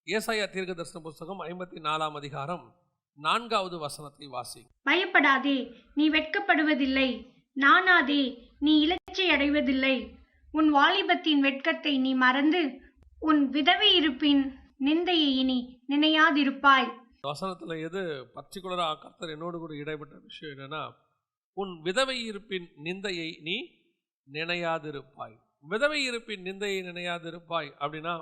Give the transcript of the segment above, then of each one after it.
ஏசாயா தீர்க்கதரிசன புத்தகம் 54 அதிகாரம் 4வது வசனத்தை வாசி. பயப்படாதே, நீ வெட்கப்படுவதில்லை. நாணாதே, நீ இலச்சை அடைவதில்லை. உன் வாலிபத்தின் வெட்கத்தை நீ மறந்து உன் விதவை இருப்பின் நிந்தையை இனி நினையாதிருப்பாய். வசனத்துல எது பர்டிகுலரா கர்த்தர் என்னோடு கூட இடைப்பட்ட விஷயம் என்னன்னா, உன் விதவை இருப்பின் நிந்தையை நீ நினையாதிருப்பாய். விதவை இருப்பின் நிந்தையை நினையாதிருப்பாய் அப்படின்னா,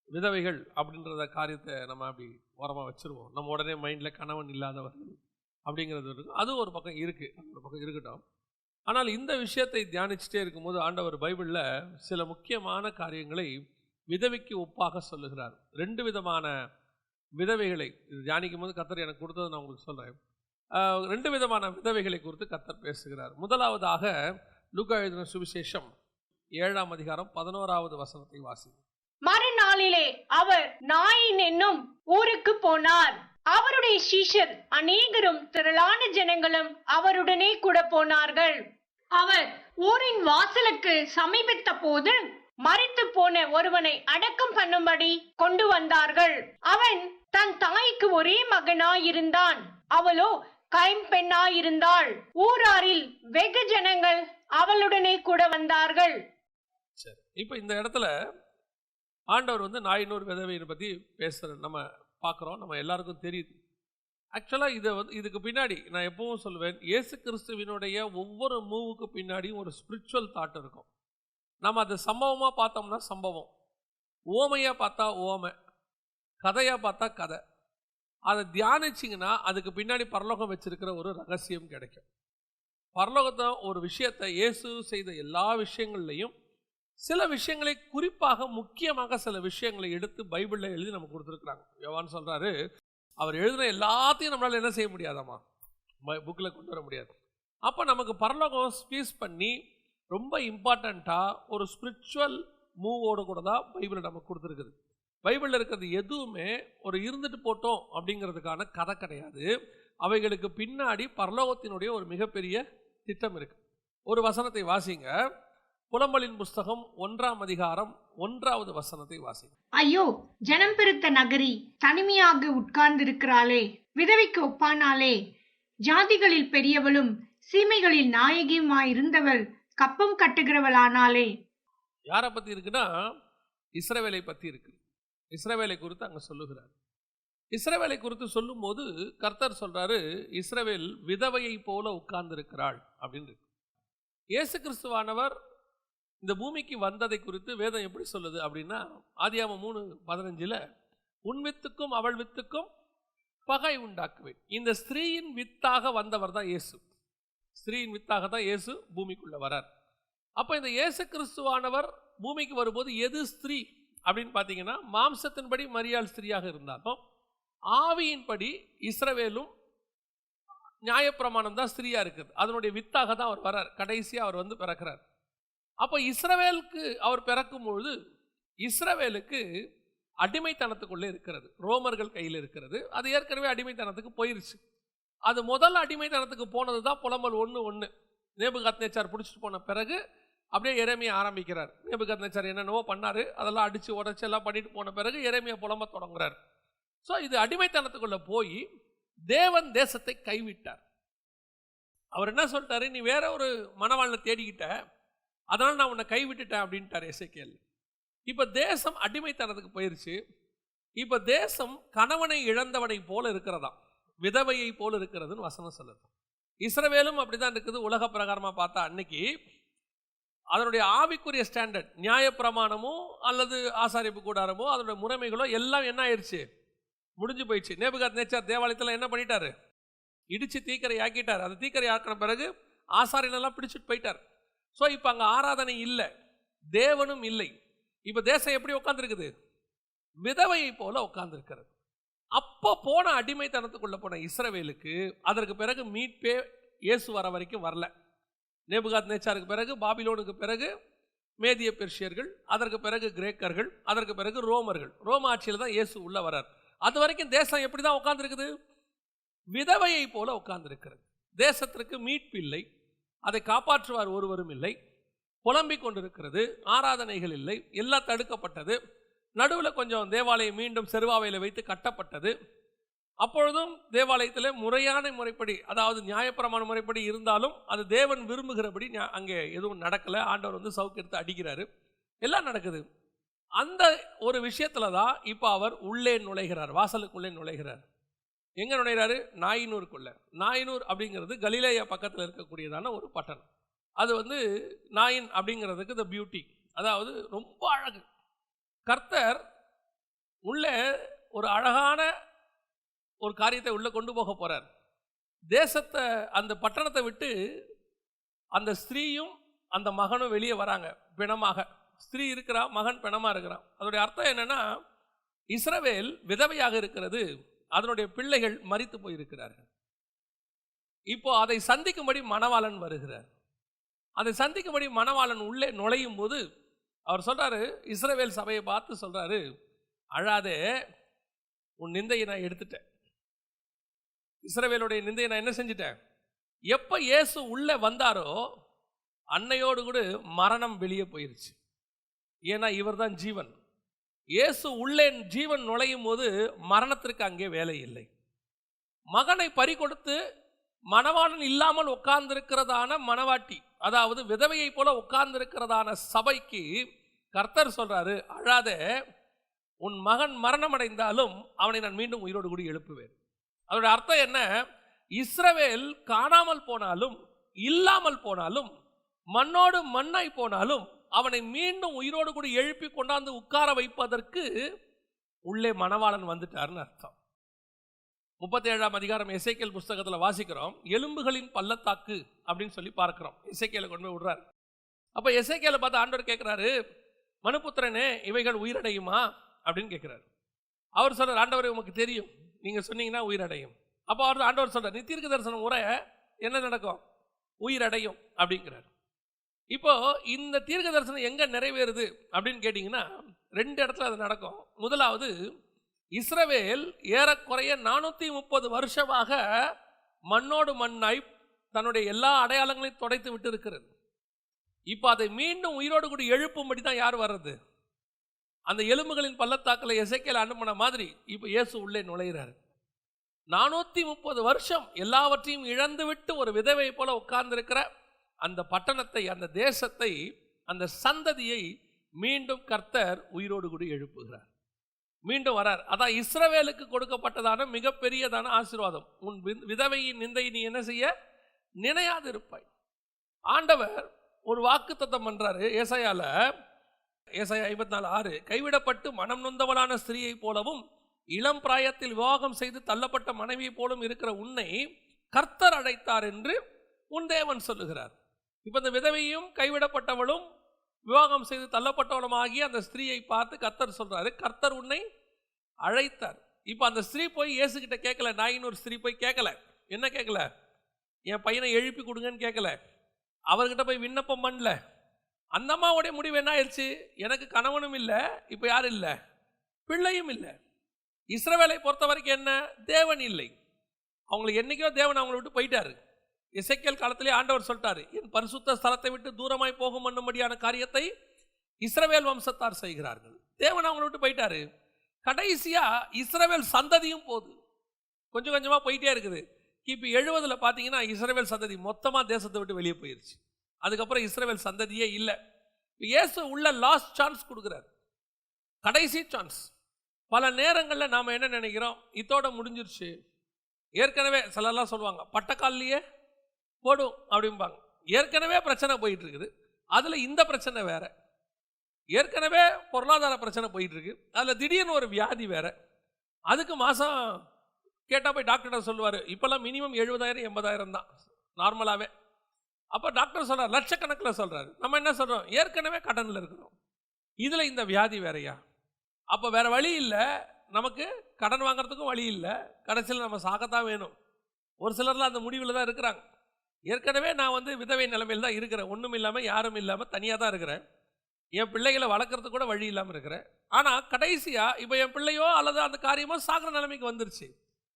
விதவைகள் அப்படின்றத காரியத்தை நம்ம அப்படி ஓரமாக வச்சுருவோம். நம்ம உடனே மைண்டில் கணவன் இல்லாதவர்கள் அப்படிங்கிறது இருக்கும். அது ஒரு பக்கம் இருக்குது, ஒரு பக்கம் இருக்கட்டும். ஆனால் இந்த விஷயத்தை தியானிச்சுட்டே இருக்கும்போது ஆண்டவர் பைபிளில் சில முக்கியமான காரியங்களை விதவைக்கு ஒப்பாக சொல்லுகிறார். 2 விதமான விதவைகளை இது தியானிக்கும் போது கர்த்தர் எனக்கு கொடுத்தது நான் உங்களுக்கு சொல்கிறேன். 2 விதமான விதவைகளை குறித்து கர்த்தர் பேசுகிறார். முதலாவதாக லூக்கா எழுதின சுவிசேஷம் 7ஆம் அதிகாரம் 11வது வசனத்தை வாசி. மறுநாளிலே அவர் நாயின் என்னும் ஊருக்கு போனார். அவருடைய சீஷர் அநேகரும் திரளான ஜனங்களும் அவருடனே கூட போனார்கள். அவர் ஊரின் வாசலுக்கு சமீபித்த போது மரித்து போன ஒருவனை அடக்கம் பண்ணும்படி கொண்டு வந்தார்கள். அவன் தன் தாய்க்கு ஒரே மகனாயிருந்தான். அவளோ கைம்பெண்ணாயிருந்தாள். ஊராரில் வெகு ஜனங்கள் அவளுடனே கூட வந்தார்கள். சரி, இப்போ இந்த இடத்துல ஆண்டவர் நாயினூர் விதவையை பற்றி பேசுகிற நம்ம பார்க்குறோம். நம்ம எல்லாருக்கும் தெரியுது. ஆக்சுவலாக இதுக்கு பின்னாடி நான் எப்பவும் சொல்லுவேன், இயேசு கிறிஸ்துவினுடைய ஒவ்வொரு மூவுக்கு பின்னாடியும் ஒரு ஸ்பிரிச்சுவல் தாட் இருக்கும். நம்ம அதை சம்பவமாக பார்த்தோம்னா சம்பவம், ஓமையாக பார்த்தா ஓமை, கதையாக பார்த்தா கதை. அதை தியானிச்சிங்கன்னா அதுக்கு பின்னாடி பரலோகம் வச்சிருக்கிற ஒரு ரகசியம் கிடைக்கும். பரலோகத்தை ஒரு விஷயத்தை இயேசு செய்த எல்லா விஷயங்கள்லையும் சில விஷயங்களை, குறிப்பாக முக்கியமாக சில விஷயங்களை எடுத்து பைபிளில் எழுதி நமக்கு கொடுத்துருக்குறாங்க. யோவான் சொல்கிறாரு, அவர் எழுதின எல்லாத்தையும் நம்மளால் என்ன செய்ய முடியாதாம்மா, புக்கில் கொண்டு வர முடியாது. அப்போ நமக்கு பரலோகம் ஸ்பீஸ் பண்ணி ரொம்ப இம்பார்ட்டண்ட்டாக ஒரு ஸ்பிரிச்சுவல் மூவோடு கூட தான் பைபிளை நமக்கு கொடுத்துருக்குது. பைபிளில் இருக்கிறது எதுவுமே ஒரு இருந்துட்டு போட்டோம் அப்படிங்கிறதுக்கான கதை கிடையாது. அவைகளுக்கு பின்னாடி பரலோகத்தினுடைய ஒரு மிகப்பெரிய திட்டம் இருக்குது. ஒரு வசனத்தை வாசிங்க. புலம்பலின் புஸ்தகம் 1ஆம் அதிகாரம் 1வது வசனத்தை வாசி. ஐயோ, ஜனம் பெருத்த நகரி தனிமையாக உட்கார்ந்திருக்கிறாளே, விதவைக்கு ஒப்பானாலே. ஜாதிகளில் பெரியவளும் சீமைகளில் நாயகியுமாயிருந்தவள் கப்பம் கட்டுகிறவளானாலே. யாரை பத்தி இருக்குன்னா, இஸ்ரவேலை பத்தி இருக்கு. இஸ்ரவேலை குறித்து அங்க சொல்லுகிறார். இஸ்ரவேலை குறித்து சொல்லும் போது கர்த்தர் சொல்றாரு, இஸ்ரவேல் விதவையை போல உட்கார்ந்திருக்கிறாள் அப்படின்னு இருக்கு. இயேசு கிறிஸ்துவானவர் இந்த பூமிக்கு வந்ததை குறித்து வேதம் எப்படி சொல்லுது அப்படின்னா, ஆதியாகமம் 3:15 உன் வித்துக்கும் அவள் வித்துக்கும் பகை உண்டாக்குவேன். இந்த ஸ்திரீயின் வித்தாக வந்தவர் தான் இயேசு. ஸ்திரீயின் வித்தாக தான் இயேசு பூமிக்குள்ள வரார். அப்போ இந்த இயேசு கிறிஸ்துவானவர் பூமிக்கு வரும்போது எது ஸ்திரீ அப்படின்னு பார்த்தீங்கன்னா, மாம்சத்தின்படி மரியாள் ஸ்திரீயாக இருந்தாலும் ஆவியின்படி இஸ்ரவேலும் நியாயப்பிரமாணம் தான் ஸ்திரீயா இருக்குது. அதனுடைய வித்தாக தான் அவர் வரார். கடைசியாக அவர் பிறக்கிறார். அப்போ இஸ்ரவேலுக்கு அவர் பிறக்கும் பொழுது இஸ்ரவேலுக்கு அடிமைத்தனத்துக்குள்ளே இருக்கிறது, ரோமர்கள் கையில் இருக்கிறது. அது ஏற்கனவே அடிமைத்தனத்துக்கு போயிருச்சு. அது முதல் அடிமைத்தனத்துக்கு போனது தான் புலம்பல் 1:1. நேபுகாத்நேச்சார் பிடிச்சிட்டு போன பிறகு அப்படியே எரேமியா ஆரம்பிக்கிறார். நேபுகாத்நேச்சார் என்னென்னவோ பண்ணாரு, அதெல்லாம் அடிச்சு உடச்சி எல்லாம் பண்ணிட்டு போன பிறகு எரேமியா புலம்ப தொடங்குறார். ஸோ இது அடிமைத்தனத்துக்குள்ள போய் தேவன் தேசத்தை கைவிட்டார். அவர் என்ன சொல்லிட்டாரு, நீ வேற ஒரு மணவாளனை தேடிக்கிட்ட, அதனால் நான் உன்னை கைவிட்டுட்டேன் அப்படின்ட்டார் எசேக்கியேல். இப்போ தேசம் அடிமைத்தனத்துக்கு போயிருச்சு. இப்போ தேசம் கணவனை இழந்தவனை போல இருக்கிறதா, விதவையை போல இருக்கிறதுன்னு வசனம் சொல்லுது. இஸ்ரவேலும் அப்படிதான் இருக்குது. உலக பிரகாரமாக பார்த்தா அன்னைக்கு அதனுடைய ஆவிக்குரிய ஸ்டாண்டர்ட், நியாயப்பிரமாணமோ அல்லது ஆசாரிப்பு கூடாரமோ அதனுடைய முறைமைகளோ எல்லாம் என்ன ஆயிடுச்சு, முடிஞ்சு போயிடுச்சு. நேபுகாத்நேச்சார் தேவாலயத்தில் என்ன பண்ணிட்டாரு, இடிச்சு தீக்கரை ஆக்கிட்டார். அது தீக்கரை ஆக்கின பிறகு ஆசாரியனெல்லாம் பிடிச்சிட்டு போயிட்டார். ஸோ இப்போ அங்கே ஆராதனை இல்லை, தேவனும் இல்லை. இப்போ தேசம் எப்படி உட்காந்துருக்குது, விதவையை போல உட்காந்துருக்கிறது. அப்போ போன அடிமைத்தனத்துக்குள்ள போன இஸ்ரவேலுக்கு அதற்கு பிறகு மீட்பே இயேசு வர வரைக்கும் வரல. நேபுகாத்நேச்சாருக்கு பிறகு, பாபிலோனுக்கு பிறகு மேதிய பெர்ஷியர்கள், அதற்கு பிறகு கிரேக்கர்கள், அதற்கு பிறகு ரோமர்கள். ரோம ஆட்சியில் தான் இயேசு உள்ள வரார். அது வரைக்கும் தேசம் எப்படி தான் உட்காந்துருக்குது, விதவையை போல உட்கார்ந்திருக்கிறது. தேசத்திற்கு மீட்பு இல்லை, அதை காப்பாற்றுவார் ஒருவரும் இல்லை, புலம்பிக் கொண்டிருக்கிறது, ஆராதனைகள் இல்லை, எல்லாம் தடுக்கப்பட்டது. நடுவில் கொஞ்சம் தேவாலயம் மீண்டும் செருவாவையில் வைத்து கட்டப்பட்டது. அப்பொழுதும் தேவாலயத்தில் முறையான முறைப்படி, அதாவது நியாயப்பிரமாண முறைப்படி இருந்தாலும் அது தேவன் விரும்புகிறபடி அங்கே எதுவும் நடக்கலை. ஆண்டவர் வந்து சவுக்கெடுத்து அடிக்கிறாரு, எல்லாம் நடக்குது. அந்த ஒரு விஷயத்துல தான் இப்போ அவர் உள்ளே நுழைகிறார், வாசலுக்குள்ளே நுழைகிறார். எங்கே நுழைகிறாரு? நாயினூருக்குள்ள. நாயினூர் அப்படிங்கிறது கலிலேயா பக்கத்தில் இருக்கக்கூடியதான ஒரு பட்டணம். அது வந்து நாயின் அப்படிங்கிறதுக்கு த பியூட்டி, அதாவது ரொம்ப அழகு. கர்த்தர் உள்ளே ஒரு அழகான ஒரு காரியத்தை உள்ளே கொண்டு போக போகிறார். தேசத்தை, அந்த பட்டணத்தை விட்டு அந்த ஸ்திரீயும் அந்த மகனும் வெளியே வராங்க பிணமாக. ஸ்திரீ இருக்கிறா, மகன் பிணமாக இருக்கிறான். அதோடைய அர்த்தம் என்னென்னா, இஸ்ரவேல் விதவையாக இருக்கிறது, அதனுடைய பிள்ளைகள் மரித்து போயிருக்கிறார்கள். இப்போ அதை சந்திக்கும்படி மணவாளன் வருகிறார். அதை சந்திக்கும்படி மணவாளன் உள்ளே நுழையும் போது அவர் சொல்கிறாரு, இஸ்ரவேல் சபையை பார்த்து சொல்கிறாரு, அழாதே, உன் நிந்தையை நான் எடுத்துட்டேன். இஸ்ரவேலுடைய நிந்தையை நான் என்ன செஞ்சிட்டேன்? எப்போ இயேசு உள்ளே வந்தாரோ அன்னையோடு கூட மரணம் வெளியே போயிருச்சு. ஏன்னா இவர் தான் ஜீவன். இயேசு உள்ளே ஜீவன் நுழையும் போது மரணத்திற்கு அங்கே வேலை இல்லை. மகனை பறிகொடுத்து மணவாளன் இல்லாமல் உட்கார்ந்திருக்கிறதான மணவாட்டி, அதாவது விதவையை போல உட்கார்ந்திருக்கிறதான சபைக்கு கர்த்தர் சொல்றாரு, அழாதே, உன் மகன் மரணம் அடைந்தாலும் அவனை நான் மீண்டும் உயிரோடு கூடி எழுப்புவேன். அதோட அர்த்தம் என்ன? இஸ்ரவேல் காணாமல் போனாலும், இல்லாமல் போனாலும், மண்ணோடு மண்ணாய் போனாலும் அவனை மீண்டும் உயிரோடு கூட எழுப்பி கொண்டாந்து உட்கார வைப்பதற்கு உள்ளே மணவாளன் வந்துட்டார்னு அர்த்தம். 37ஆம் அதிகாரம் எசேக்கியேல் புஸ்தகத்தில் வாசிக்கிறோம். எலும்புகளின் பள்ளத்தாக்கு அப்படின்னு சொல்லி பார்க்கிறோம். எசேக்கியேலை கொண்டு போய் விடுறார். அப்போ எசேக்கியேலை பார்த்து ஆண்டவர் கேட்குறாரு, மனுபுத்திரனே, இவைகள் உயிரடையுமா அப்படின்னு கேட்குறாரு. அவர் சொல்றார், ஆண்டவரே உமக்கு தெரியும், நீங்கள் சொன்னீங்கன்னா உயிரடையும். அப்போ அவர் ஆண்டவர் சொல்றார், நீ தீர்க்க தரிசனம் உரை என்ன நடக்கும்? உயிரடையும் அப்படிங்கிறார். இப்போ இந்த தீர்க்க தரிசனம் எங்க நிறைவேறுது அப்படின்னு கேட்டிங்கன்னா, 2 இடத்துல அது நடக்கும். முதலாவது, இஸ்ரவேல் ஏறக்குறைய 430 வருஷமாக மண்ணோடு மண்ணாய் தன்னுடைய எல்லா அடையாளங்களையும் தொடைத்து விட்டு இருக்கிறது. இப்போ அதை மீண்டும் உயிரோடு கூட எழுப்பும்படி தான் யார் வர்றது? அந்த எலும்புகளின் பள்ளத்தாக்கில் எசேக்கியேல் அனுப்பின மாதிரி இப்போ இயேசு உள்ளே நுழைகிறார். 430 வருஷம் எல்லாவற்றையும் இழந்து விட்டு ஒரு விதவை போல உட்கார்ந்திருக்கிற அந்த பட்டணத்தை, அந்த தேசத்தை, அந்த சந்ததியை மீண்டும் கர்த்தர் உயிரோடு கூட எழுப்புகிறார். மீண்டும் வரார். அதான் இஸ்ரவேலுக்கு கொடுக்கப்பட்டதான மிகப்பெரியதான ஆசீர்வாதம். உன் விதவையின் நிந்தை நீ என்ன செய்ய நினையாது இருப்பாய். ஆண்டவர் ஒரு வாக்குத்தத்தம் பண்றாரு ஏசாயால. ஏசாயா 54:6, கைவிடப்பட்டு மனம் நொந்தவளான ஸ்திரீயை போலவும் இளம் பிராயத்தில் விவாகம் செய்து தள்ளப்பட்ட மனைவியை போலும் இருக்கிற உன்னை கர்த்தர் அழைத்தார் என்று உன் தேவன் சொல்லுகிறார். இப்போ இந்த விதவையும் கைவிடப்பட்டவளும் விவாகம் செய்து தள்ளப்பட்டவளும் ஆகிய அந்த ஸ்திரீயை பார்த்து கர்த்தர் சொல்றாரு, கர்த்தர் உன்னை அழைத்தார். இப்போ அந்த ஸ்திரீ போய் இயேசுகிட்ட கேட்கல, நாயினூர் ஸ்திரீ போய் கேட்கல. என்ன கேட்கல? என் பையனை எழுப்பி கொடுங்கன்னு கேட்கல. அவர்கிட்ட போய் விண்ணப்பம் பண்ணல. அந்த அம்மாவுடைய முடிவு என்ன ஆயிடுச்சு? எனக்கு கணவனும் இல்லை, இப்போ யாரும் இல்லை, பிள்ளையும் இல்லை. இஸ்ரவேலை பொறுத்த வரைக்கும் என்ன? தேவன் இல்லை. அவங்களுக்கு என்னைக்கோ தேவன் அவங்களை விட்டு போயிட்டாரு. எசேக்கியேல் காலத்திலே ஆண்டவர் சொல்லிட்டாரு, என் பரிசுத்த ஸ்தலத்தை விட்டு தூரமாய் போகும் பண்ணும்படியான காரியத்தை இஸ்ரவேல் வம்சத்தார் செய்கிறார்கள். தேவன் அவங்களை விட்டு போயிட்டாரு. கடைசியா இஸ்ரவேல் சந்ததியும் போகுது, கொஞ்சம் கொஞ்சமா போயிட்டே இருக்குது. கிபி 70 பார்த்தீங்கன்னா இஸ்ரவேல் சந்ததி மொத்தமா தேசத்தை விட்டு வெளியே போயிருச்சு. அதுக்கப்புறம் இஸ்ரவேல் சந்ததியே இல்லை. இயேசு உள்ள லாஸ்ட் சான்ஸ் கொடுக்குறார், கடைசி சான்ஸ். பல நேரங்களில் நாம் என்ன நினைக்கிறோம்? இதோட முடிஞ்சிருச்சு. ஏற்கனவே சிலர்லாம் சொல்லுவாங்க, பட்டக்கால்லையே போடும் அப்படிம்பாங்க. ஏற்கனவே பிரச்சனை போயிட்டு இருக்குது, அதில் இந்த பிரச்சனை வேற. ஏற்கனவே பொருளாதார பிரச்சனை போயிட்டு இருக்கு, அதில் திடீர்னு ஒரு வியாதி வேற. அதுக்கு மாதம் கேட்டால் போய் டாக்டர்கிட்ட சொல்லுவார், இப்போல்லாம் மினிமம் 70,000-80,000 தான் நார்மலாகவே. அப்போ டாக்டர் சொல்கிறார், லட்சக்கணக்கில் சொல்கிறாரு. நம்ம என்ன சொல்கிறோம்? ஏற்கனவே கடனில் இருக்கிறோம், இதில் இந்த வியாதி வேறையா? அப்போ வேறு வழி இல்லை, நமக்கு கடன் வாங்கிறதுக்கும் வழி இல்லை, கடைசியில் நம்ம சாகத்தான் வேணும். ஒரு சிலர்லாம் அந்த முடிவில் தான் இருக்கிறாங்க. ஏற்கனவே நான் விதவை நிலைமையில் தான் இருக்கிறேன், ஒன்றும் இல்லாமல் யாரும் இல்லாமல் தனியாக தான் இருக்கிறேன், என் பிள்ளைகளை வளர்க்குறதுக்கு கூட வழி இல்லாமல் இருக்கிறேன். ஆனால் கடைசியாக இப்போ என் பிள்ளையோ அல்லது அந்த காரியமோ சாகிற நிலைமைக்கு வந்துருச்சு,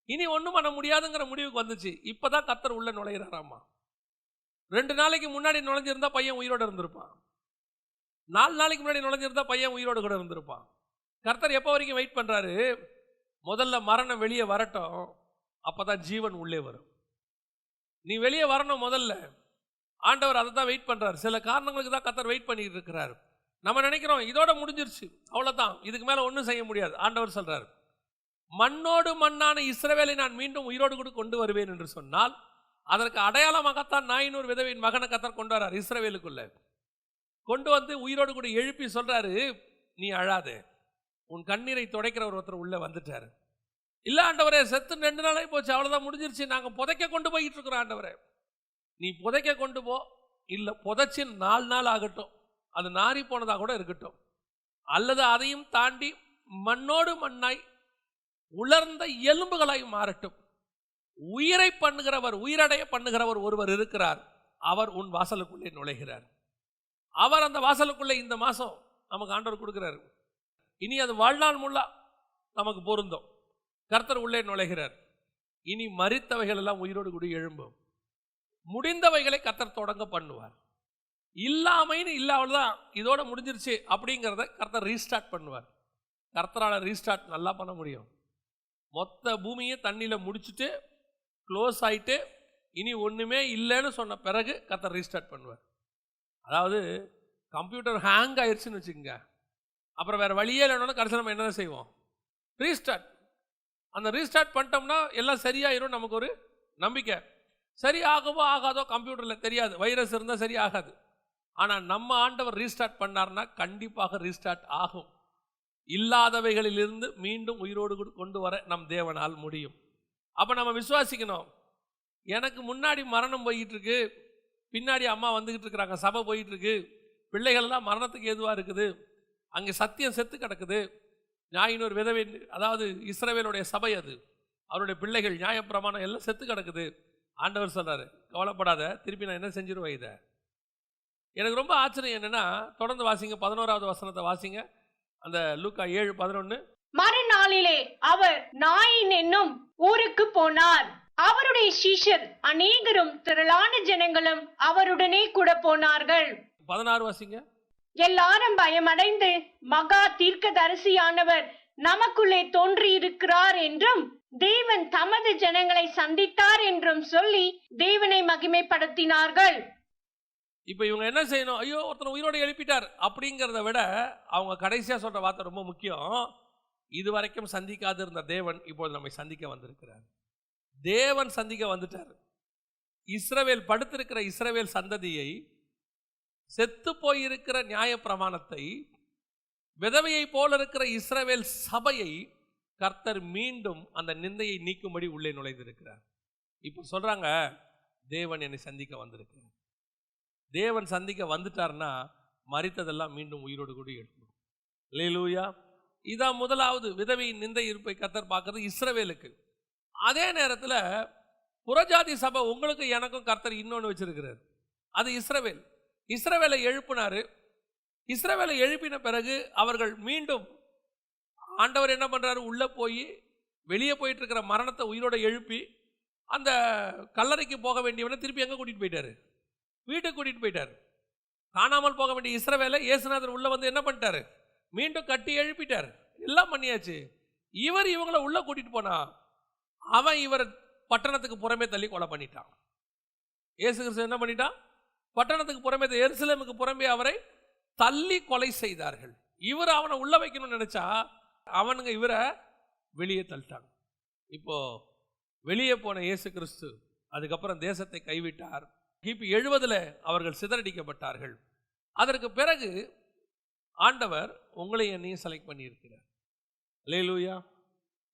இனி ஒன்றும் பண்ண முடியாதுங்கிற முடிவுக்கு வந்துச்சு. இப்போ தான் கர்த்தர் உள்ள நுழையிறாராம்மா. 2 நாளைக்கு முன்னாடி நுழைஞ்சிருந்தா பையன் உயிரோடு இருந்திருப்பான், 4 நாளைக்கு முன்னாடி நுழைஞ்சிருந்தா பையன் உயிரோடு கூட இருந்திருப்பான். கர்த்தர் எப்போ வரைக்கும் வெயிட் பண்றாரு? முதல்ல மரணம் வெளியே வரட்டும், அப்பதான் ஜீவன் உள்ளே வரும். நீ வெளியே வரணும் முதல்ல. ஆண்டவர் அதை தான் வெயிட் பண்றாரு. சில காரணங்களுக்கு தான் கர்த்தர் வெயிட் பண்ணிட்டு இருக்கிறார். நம்ம நினைக்கிறோம் இதோட முடிஞ்சிருச்சு, அவ்வளவுதான், இதுக்கு மேல ஒன்றும் செய்ய முடியாது. ஆண்டவர் சொல்றாரு, மண்ணோடு மண்ணான இஸ்ரவேலை நான் மீண்டும் உயிரோடு கூட கொண்டு வருவேன் என்று சொன்னால், அதற்கு அடையாளமாகத்தான் நாயினூர் விதவையின் மகனை கர்த்தர் கொண்டு வர்றார். இஸ்ரவேலுக்குள்ள கொண்டு வந்து உயிரோடு கூட எழுப்பி சொல்றாரு, நீ அழாதே, உன் கண்ணீரை துடைக்கிறவர் ஒருத்தர் உள்ள வந்துட்டாரு. இல்ல ஆண்டவரே, செத்து 2 நாளே போச்சு, அவ்வளவுதான், முடிஞ்சிருச்சு, நாங்க புதைக்க கொண்டு போயிட்டு இருக்கிறோம். ஆண்டவரே, நீ புதைக்க கொண்டு போ, இல்ல புதைச்சி 4 நாள் ஆகட்டும், அது நாரி போனதா கூட இருக்கட்டும், அல்லது அதையும் தாண்டி மண்ணோடு மண்ணாய் உலர்ந்த எலும்புகளாய் மாறட்டும், உயிரை பண்ணுகிறவர், உயிரடைய பண்ணுகிறவர் ஒருவர் இருக்கிறார். அவர் உன் வாசலுக்குள்ளே நுழைகிறார். அவர் அந்த வாசலுக்குள்ளே இந்த மாசம் நமக்கு ஆண்டவர் கொடுக்கிறார். இனி அது வாழ்நாள் முல்லா நமக்கு பொருந்தும். கர்த்தர் உள்ளே நுழைகிறார். இனி மரித்தவைகள் எல்லாம் உயிரோடு கூட எழும்பும். முடிந்தவைகளை கர்த்தர் தொடங்க பண்ணுவார். இல்லாமைன்னு இல்லை, அவ்வளோதான், இதோட முடிஞ்சிருச்சு அப்படிங்கிறத கர்த்தர் ரீஸ்டார்ட் பண்ணுவார். கர்த்தரால் ரீஸ்டார்ட் நல்லா பண்ண முடியும். மொத்த பூமியை தண்ணியில் முடிச்சுட்டு க்ளோஸ் ஆகிட்டு இனி ஒன்றுமே இல்லைன்னு சொன்ன பிறகு கர்த்தர் ரீஸ்டார்ட் பண்ணுவார். அதாவது கம்ப்யூட்டர் ஹேங் ஆயிடுச்சுன்னு வச்சுக்கோங்க, அப்புறம் வேறு வழியே இல்லைன்னு கடைசியில் நம்ம என்ன செய்வோம்? ரீஸ்டார்ட். அந்த ரீஸ்டார்ட் பண்ணிட்டோம்னா எல்லாம் சரியாயிரும். நமக்கு ஒரு நம்பிக்கை. சரி ஆகவோ ஆகாதோ கம்ப்யூட்டரில் தெரியாது, வைரஸ் இருந்தால் சரி ஆகாது. ஆனால் நம்ம ஆண்டவர் ரீஸ்டார்ட் பண்ணார்னா கண்டிப்பாக ரீஸ்டார்ட் ஆகும். இல்லாதவைகளிலிருந்து மீண்டும் உயிரோடு கொண்டு வர நம் தேவனால் முடியும். அப்போ நம்ம விசுவாசிக்கணும். எனக்கு முன்னாடி மரணம் போயிட்டு இருக்கு, பின்னாடி அம்மா வந்துக்கிட்டு இருக்கிறாங்க, சபை போயிட்டு இருக்கு, பிள்ளைகள்லாம் மரணத்துக்கு ஏதுவாக இருக்குது, அங்கே சத்தியம் செத்து கிடக்குது. நாயினூர் விதவை, அதாவது இஸ்ரவேலுடைய சபை, அது அவருடைய பிள்ளைகள், நியாயப்பிரமாணம் எல்லாம் செத்து கிடக்குது. ஆண்டவர் சொல்றாரு, கவலைப்படாத, திருப்பி நான் என்ன செஞ்சிருவேன். இதை எனக்கு ரொம்ப ஆச்சரியம் என்னன்னா, தொடர்ந்து வாசிங்க, 11வது வசனத்தை வாசிங்க, அந்த லூக்கா 7:11. மறுநாளிலே அவர் நாயின் என்னும் ஊருக்கு போனார். அவருடைய சீஷர் அநேகரும் திரளான ஜனங்களும் அவருடனே கூட போனார்கள். 16 வாசிங்க. எல்லாரும் பயமடைந்து, மகா தீர்க்கதரிசியானவர் நமக்குள்ளே தோன்றியிருக்கிறார் என்றும் தேவன் தமது ஜனங்களை சந்தித்தார் என்றும் சொல்லி தேவனை மகிமைப்படுத்தினார்கள். இப்போ இவங்க என்ன செய்யணும்? ஐயோ, ஒருத்தர் உயிரோடு எழுப்பிட்டார் அப்படிங்கிறத விட அவங்க கடைசியா சொல்ற வார்த்தை ரொம்ப முக்கியம். இதுவரைக்கும் சந்திக்காது இருந்த தேவன் இப்போது நம்மை சந்திக்க வந்திருக்கிறார். தேவன் சந்திக்க வந்துட்டார். இஸ்ரவேல் படுத்திருக்கிற இஸ்ரவேல் சந்ததியை, செத்து போயிருக்கிற நியாய பிரமாணத்தை, விதவையை போல இருக்கிற இஸ்ரவேல் சபையை கர்த்தர் மீண்டும் அந்த நிந்தையை நீக்கும்படி உள்ளே நுழைந்திருக்கிறார். இப்போ சொல்றாங்க, தேவன் என்னை சந்திக்க வந்திருக்கிறார். தேவன் சந்திக்க வந்துட்டார்னா மரித்ததெல்லாம் மீண்டும் உயிரோடு கூட எழுப்பும். அல்லேலூயா. இதான் முதலாவது விதவையின் நிந்தை இருப்பை கர்த்தர் பார்க்கறது இஸ்ரவேலுக்கு. அதே நேரத்தில் புறஜாதி சபை உங்களுக்கு எனக்கும் கர்த்தர் இன்னொன்று வச்சிருக்கிறார். அது இஸ்ரவேல். இஸ்ரவேலை எழுப்பினாரு. இஸ்ரவேலை எழுப்பின பிறகு அவர்கள் மீண்டும் ஆண்டவர் என்ன பண்றாரு? உள்ள போய் வெளியே போயிட்டு இருக்கிற மரணத்தை உயிரோட எழுப்பி அந்த கல்லறைக்கு போக வேண்டியவனை திருப்பி எங்க கூட்டிட்டு போயிட்டாரு? வீட்டுக்கு கூட்டிட்டு போயிட்டாரு. காணாமல் போக வேண்டிய இஸ்ரவேலை இயேசுநாதர் உள்ள வந்து என்ன பண்ணிட்டாரு? மீண்டும் கட்டி எழுப்பிட்டார். எல்லாம் பண்ணியாச்சு. இவங்களை உள்ள கூட்டிட்டு போனா அவன் இவர் பட்டணத்துக்கு புறமே தள்ளி கொலை பண்ணிட்டான். இயேசு கிறிஸ்து என்ன பண்ணிட்டான்? பட்டணத்துக்கு புறமே, எருசலேமுக்கு புறமே அவரை தள்ளி கொலை செய்தார்கள். இவர் அவனை உள்ள வைக்கணும்னு நினைச்சா அவனுங்க இவரை வெளியே தள்ளிட்டாங்க. இப்போ வெளியே போன இயேசு கிறிஸ்து அதுக்கப்புறம் தேசத்தை கைவிட்டார். கிபி 70 அவர்கள் சிதறடிக்கப்பட்டார்கள். அதற்கு பிறகு ஆண்டவர் உங்களை என்னையும் செலக்ட் பண்ணியிருக்கிறார். அல்லேலூயா.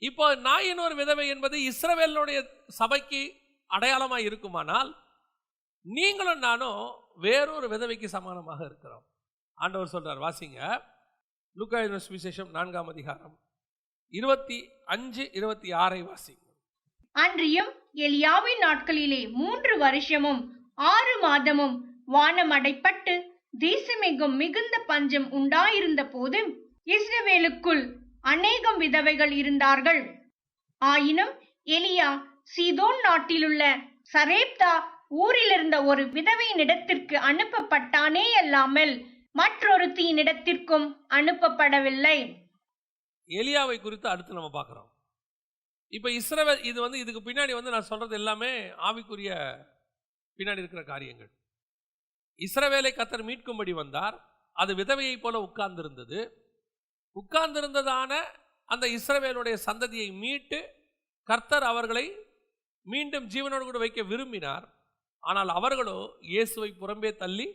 இப்போ நாயினூர் விதவை என்பது இஸ்ரவேலுடைய சபைக்கு அடையாளமாக இருக்குமானால், நீங்களும் நானும் வேறொரு விதவைக்கு சமானமாக இருக்கிறோம். ஆண்டவர் சொல்றார், வாசிங்க, லூக்கா எழுதின சுவிசேஷம் 4ஆம் அதிகாரம் 25-26 வாசிங்க. அன்றியும் எலியாவின் நாட்களிலே 3 வருஷமும் 6 மாதமும் வானம் அடைப்பட்டு தேசமெங்கும் மிகுந்த பஞ்சம் உண்டாயிருந்த போது இஸ்ரவேலுக்குள் அநேகம் விதவைகள் இருந்தார்கள். ஆயினும் எலியா சீதோன் நாட்டிலுள்ள சரேப்தா ஊரிலிருந்த ஒரு விதவையினிடத்திற்கு அனுப்பப்பட்டானே அல்லாமல் மற்றொருத்தியினிடத்திற்கும் அனுப்பப்படவில்லை. எலியாவை குறித்து அடுத்து நம்ம பார்க்குறோம். இப்போ இஸ்ரவேல் இது இதுக்கு பின்னாடி நான் சொல்றது எல்லாமே ஆவிக்குரிய பின்னாடி இருக்கிற காரியங்கள். இஸ்ரவேலை கர்த்தர் மீட்கும்படி வந்தார். அது விதவையை போல உட்கார்ந்திருந்தது. உட்கார்ந்திருந்ததான அந்த இஸ்ரவேலுடைய சந்ததியை மீட்டு கர்த்தர் அவர்களை மீண்டும் ஜீவனோடு கூட வைக்க விரும்பினார். ஆனால் அவர்களோ இயேசுவை புறம்பே தள்ளி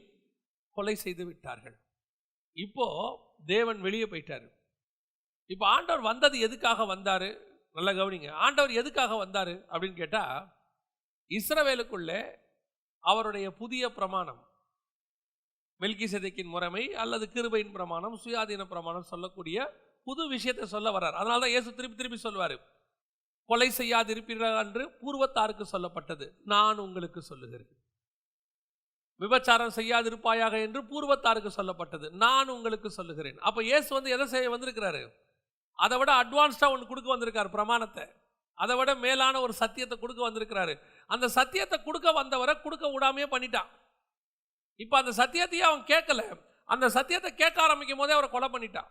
கொலை செய்து விட்டார்கள். இப்போ தேவன் வெளியே போயிட்டார். இப்போ ஆண்டவர் வந்தது எதுக்காக வந்தாரு? நல்லா கவனிங்க. ஆண்டவர் எதுக்காக வந்தாரு அப்படின்னு கேட்டா, இஸ்ரவேலுக்குள்ளே அவருடைய புதிய பிரமாணம், மெல்கிசேதேக்கின் முறைமை அல்லது கிருபையின் பிரமாணம், சுயாதீன பிரமாணம் சொல்லக்கூடிய புது விஷயத்தை சொல்ல வர்றார். அதனால தான் இயேசு திருப்பி திருப்பி சொல்வார், கொலை செய்யாதிருப்பீர்கள் என்று பூர்வத்தாருக்கு சொல்லப்பட்டது, நான் உங்களுக்கு சொல்லுகிறேன். விபச்சாரம் செய்யாதிருப்பாயாக என்று பூர்வத்தாருக்கு சொல்லப்பட்டது, நான் உங்களுக்கு சொல்லுகிறேன். அப்ப இயேசு எதை செய்ய வந்திருக்கிறாரு? அதை விட அட்வான்ஸ்டா ஒன்று கொடுக்க வந்திருக்காரு, பிரமாணத்தை. அதை விட மேலான ஒரு சத்தியத்தை கொடுக்க வந்திருக்கிறாரு. அந்த சத்தியத்தை கொடுக்க வந்தவரை கொடுக்க விடாமையே பண்ணிட்டான். இப்ப அந்த சத்தியத்தையே அவன் கேட்கல. அந்த சத்தியத்தை கேட்க ஆரம்பிக்கும் போதே அவரை கொலை பண்ணிட்டான்.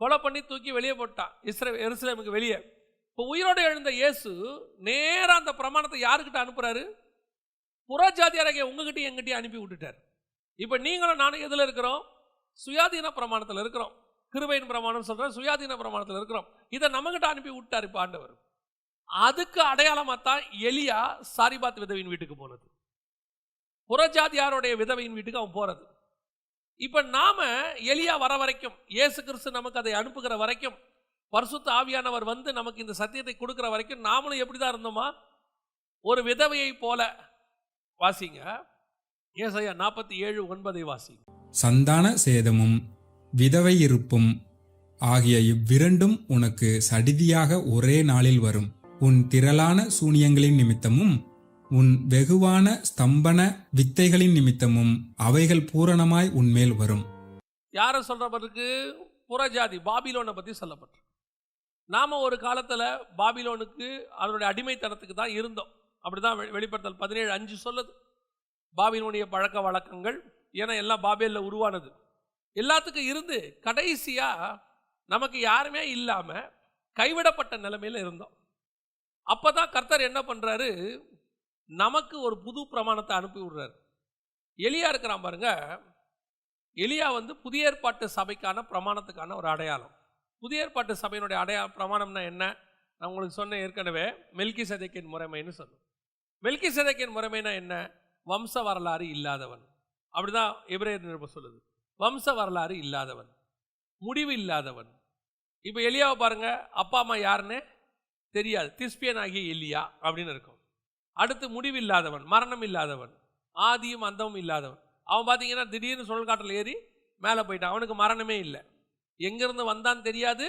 கொலை பண்ணி தூக்கி வெளியே போட்டான், எருசலேமுக்கு வெளியே. இப்போ உயிரோடு எழுந்த இயேசு நேராக அந்த பிரமாணத்தை யாருக்கிட்ட அனுப்புறாரு? புறஜாதியாரங்க உங்ககிட்டயும் எங்கிட்டையும் அனுப்பி விட்டுட்டார். இப்போ நீங்களும் நானும் எதில் இருக்கிறோம்? சுயாதீன பிரமாணத்தில் இருக்கிறோம். கிருபையின் பிரமாணம் சொல்கிறேன், சுயாதீன பிரமாணத்தில் இருக்கிறோம். இதை நம்மகிட்ட அனுப்பி விட்டார் இப்போ ஆண்டவர். அதுக்கு அடையாளமாக தான் எலியா சாரிபாத் விதவியின் வீட்டுக்கு போனது, புறஜாதியாருடைய விதவையின் வீட்டுக்கு அவன் போறது. இப்ப நாம எலியா வர வரைக்கும், இயேசு கிறிஸ்து நமக்கு அதை அனுப்புகிற வரைக்கும், பரிசுத்த ஆவியானவர் நமக்கு இந்த சத்தியத்தை கொடுக்கிற வரைக்கும் நாமளும் எப்படிதான் இருந்தோமா? ஒரு விதவையை போல. வாசிங்க ஏசாயா 47:9 வாசிங்க. சந்தான சேதமும் விதவை இருப்பும் ஆகிய இவ்விரண்டும் உனக்கு சடிதியாக ஒரே நாளில் வரும். உன் திரளான சூனியங்களின் நிமித்தமும் உன் வெகுவான ஸ்தம்பன வித்தைகளின் நிமித்தமும் அவைகள் பூரணமாய் உன்மேல் வரும். யார சொல்றவருக்கு? புறஜாதி பாபிலோனை பத்தி சொல்லப்பட்டு. நாம ஒரு காலத்துல பாபிலோனுக்கு அதனுடைய அடிமைத்தனத்துக்கு தான் இருந்தோம். அப்படிதான் வெளிப்படுத்தல் 17:5 சொல்லுது. பாபிலோனிய பழக்க வழக்கங்கள், ஏன்னா எல்லாம் பாபேல்ல உருவானது, எல்லாத்துக்கும் இருந்து கடைசியா நமக்கு யாருமே இல்லாம கைவிடப்பட்ட நிலைமையில இருந்தோம். அப்பதான் கர்த்தர் என்ன பண்றாரு? நமக்கு ஒரு புது பிரமாணத்தை அனுப்பி விடுறாரு. எலியா இருக்கிறான் பாருங்க. எலியா புதிய ஏற்பாட்டு சபைக்கான பிரமாணத்துக்கான ஒரு அடையாளம். புதிய ஏற்பாட்டு சபையினுடைய பிரமாணம்னா என்ன? நான் உங்களுக்கு சொன்ன ஏற்கனவே, மெல்கிசேதேக்கின் முறைமைன்னு சொன்னேன். மெல்கிசேதேக்கின் முறைமைனா என்ன? வம்ச வரலாறு இல்லாதவன். அப்படிதான் எபிரேயர் நிருபம் சொல்லுது. வம்ச வரலாறு இல்லாதவன், முடிவு இல்லாதவன். இப்போ எலியாவை பாருங்க, அப்பா அம்மா யாருன்னு தெரியாது, திஸ்பியன் ஆகிய எலியா அப்படின்னு இருக்கும். அடுத்து முடிவு இல்லாதவன், மரணம் இல்லாதவன், ஆதியும் அந்தமும் இல்லாதவன். அவன் பார்த்தீங்கன்னா திடீர்னு சுழல்காட்டில் ஏறி மேலே போயிட்டான். அவனுக்கு மரணமே இல்லை. எங்கேருந்து வந்தான்னு தெரியாது,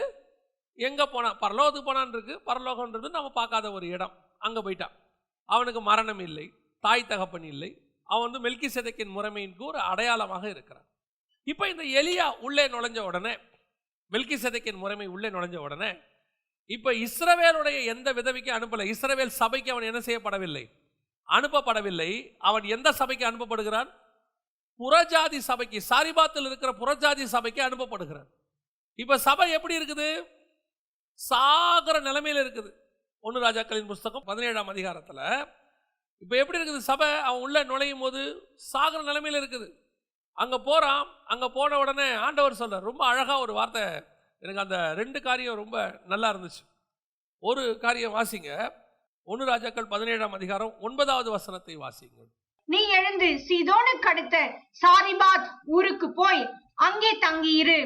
எங்கே போனான், பரலோகத்துக்கு போனான்னு இருக்கு. பரலோகன்றது நம்ம பார்க்காத ஒரு இடம், அங்கே போயிட்டான். அவனுக்கு மரணம் இல்லை, தாய் தகப்பன் இல்லை. அவன் மெல்கிசேதேக்கின் முறைமைக்கு ஒரு அடையாளமாக இருக்கிறான். இப்போ இந்த எலியா உள்ளே நுழைஞ்ச உடனே, மெல்கிசேதேக்கின் முறைமை உள்ளே நுழைஞ்ச உடனே, இப்போ இஸ்ரவேலுடைய எந்த விதவிக்கு அனுப்பலை. இஸ்ரவேல் சபைக்கு அவன் என்ன செய்யப்படவில்லை? அனுப்பப்படவில்லை. அவன் எந்த சபைக்கு அனுப்பப்படுகிறான்? புறஜாதி சபைக்கு, சாரிபாத்தில் இருக்கிற புறஜாதி சபைக்கு அனுப்பப்படுகிறான். இப்ப சபை எப்படி இருக்குது? சாகர நிலைமையில இருக்குது. 1 ராஜாக்களின் புஸ்தகம் 17ஆம் அதிகாரத்துல இப்ப எப்படி இருக்குது சபை? அவன் உள்ள நுழையும் போது சாகர நிலைமையில இருக்குது. அங்க போறான். அங்க போன உடனே ஆண்டவர் சொல்றார், ரொம்ப அழகா ஒரு வார்த்தை. எனக்கு அந்த 2 காரியம் ரொம்ப நல்லா இருந்துச்சு. ஒரு காரியம் வாசிங்க, 1 ராஜாக்கள் 17ஆம் அதிகாரம் 9வது வசனத்தை வாசிங்க. நீ எழுந்து சீதோனுக்கு அடுத்த சாரிபாத் ஊருக்கு போய் அங்கே தங்கியிரு.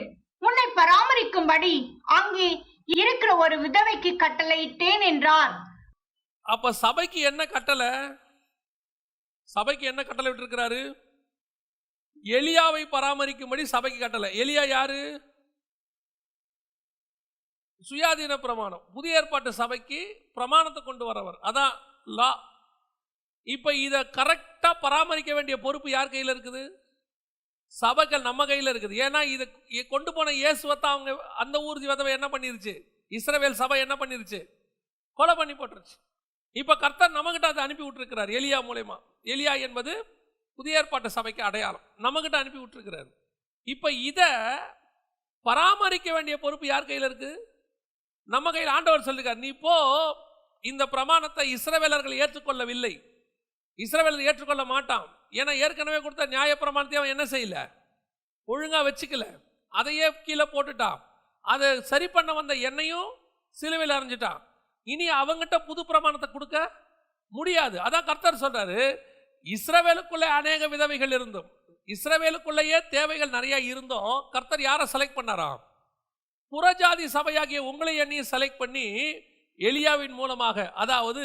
உன்னை பராமரிக்கும்படி அங்கே இருக்கிற ஒரு விதவைக்கு கட்டளையிட்டேன் என்றார். அப்ப சபைக்கு என்ன கட்டளை? சபைக்கு என்ன கட்டளை விட்டிருக்கிறாரு? எலியாவை பராமரிக்கும்படி சபைக்கு கட்டளை. எலியா யாரு? சுயாதீன பிரமாணம். புதிய ஏற்பாட்டு சபைக்கு பிரமாணத்தை கொண்டு வரவர், அதான் லா. இப்ப இத கரெக்டா பராமரிக்க வேண்டிய பொறுப்பு யார் கையில இருக்குது? சபைகள் நம்ம கையில இருக்குது. ஏன்னா இதை கொண்டு போன இயேசுவத்தான் அவங்க அந்த ஊர்தி விதவை என்ன பண்ணிருச்சு? இஸ்ரவேல் சபை என்ன பண்ணிருச்சு? கொலை பண்ணி போட்டுருச்சு. இப்ப கர்த்தர் நம்மகிட்ட அதை அனுப்பி விட்டுருக்கிறார் எலியா மூலமா. எலியா என்பது புதிய ஏற்பாட்டு சபைக்கு அடையாளம், நம்மகிட்ட அனுப்பி விட்டுருக்கிறார். இப்ப இத பராமரிக்க வேண்டிய பொறுப்பு யார் கையில இருக்கு? நம்ம கையில் ஆண்டவர் சொல்லுகிறார், நீ போ, இந்த பிரமாணத்தை இஸ்ரவேலர்கள் ஏற்றுக்கொள்ளவில்லை, இஸ்ரவேலர் ஏற்றுக்கொள்ள மாட்டான். ஏன்னா ஏற்கனவே கொடுத்த நியாய பிரமாணத்தை அவன் என்ன செய்யல, ஒழுங்கா வச்சுக்கல, அதையே கீழே போட்டுட்டான். அதை சரி பண்ண வந்த என்னையும் சிலுவையில் அரைஞ்சிட்டான். இனி அவங்கிட்ட புது பிரமாணத்தை கொடுக்க முடியாது. அதான் கர்த்தர் சொல்றாரு, இஸ்ரவேலுக்குள்ளே அநேக விதவைகள் இருந்தும், இஸ்ரவேலுக்குள்ளேயே தேவைகள் நிறைய இருந்தும் கர்த்தர் யாரை செலக்ட் பண்ணாராம், புறஜாதி சபையாகிய உங்களை என்னையும் செலக்ட் பண்ணி எலியாவின் மூலமாக, அதாவது